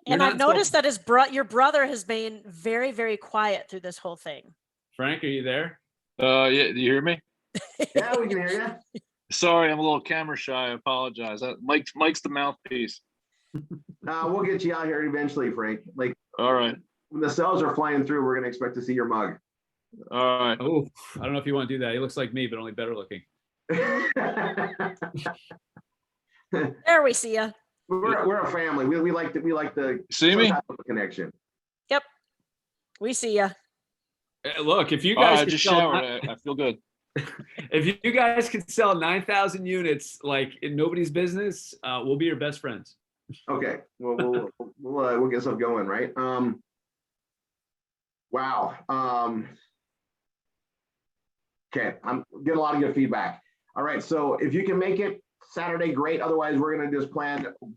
And I've noticed that your brother has been very, very quiet through this whole thing.
Frank, are you there?
Yeah, do you hear me?
Yeah, we can hear you.
Sorry, I'm a little camera shy. I apologize. Mike's the mouthpiece.
We'll get you out here eventually, Frank.
All right.
When the cells are flying through, we're gonna expect to see your mug.
All right.
Oh, I don't know if you want to do that. He looks like me, but only better looking.
There we see ya.
We're a family. We like the
see me
connection.
Yep, we see ya.
Look, if you guys
I just showered, I feel good.
If you guys can sell 9,000 units like in nobody's business, we'll be your best friends.
Okay, well we'll get stuff going, right? Wow. Okay, I'm getting a lot of good feedback. All right, so if you can make it Saturday, great. Otherwise, we're gonna just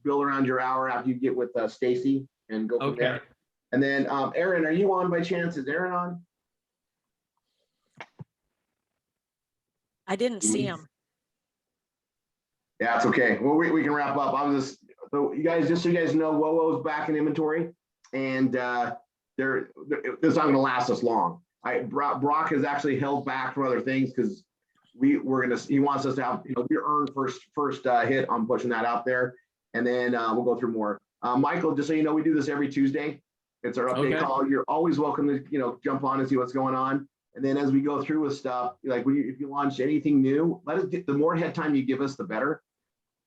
build around your hour after you get with Stacy and go from there. And then Aaron, are you on by chance? Is Aaron on?
I didn't see them.
Yeah, it's okay. Well, we can wrap up. I was just, so you guys, just so you guys know, WOWO's back in inventory, and it's not going to last us long. Brock has actually held back from other things because he wants us to have, we earn first hit on pushing that out there, and then we'll go through more. Michael, just so you know, we do this every Tuesday. It's our update call. You're always welcome to jump on and see what's going on. And then as we go through with stuff, like if you launch anything new, the more head time you give us, the better.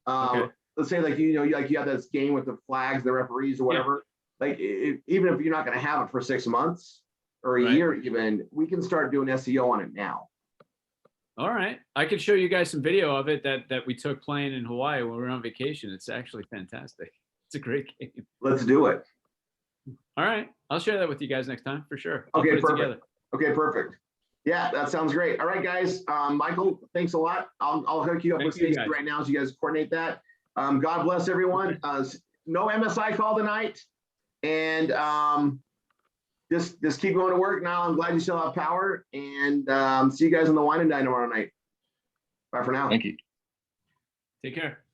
Let's say like you have this game with the flags, the referees or whatever. Like even if you're not going to have it for 6 months or a year, even, we can start doing SEO on it now.
All right, I can show you guys some video of it that we took playing in Hawaii when we were on vacation. It's actually fantastic. It's a great game.
Let's do it.
All right, I'll share that with you guys next time for sure.
Okay, perfect. Okay, perfect. Yeah, that sounds great. All right, guys. Michael, thanks a lot. I'll hook you up with Stacey right now so you guys coordinate that. God bless everyone. No MSI call tonight, and just keep going to work. Now I'm glad you still have power, and see you guys on the Wine and Dine tomorrow night. Bye for now.
Thank you.
Take care.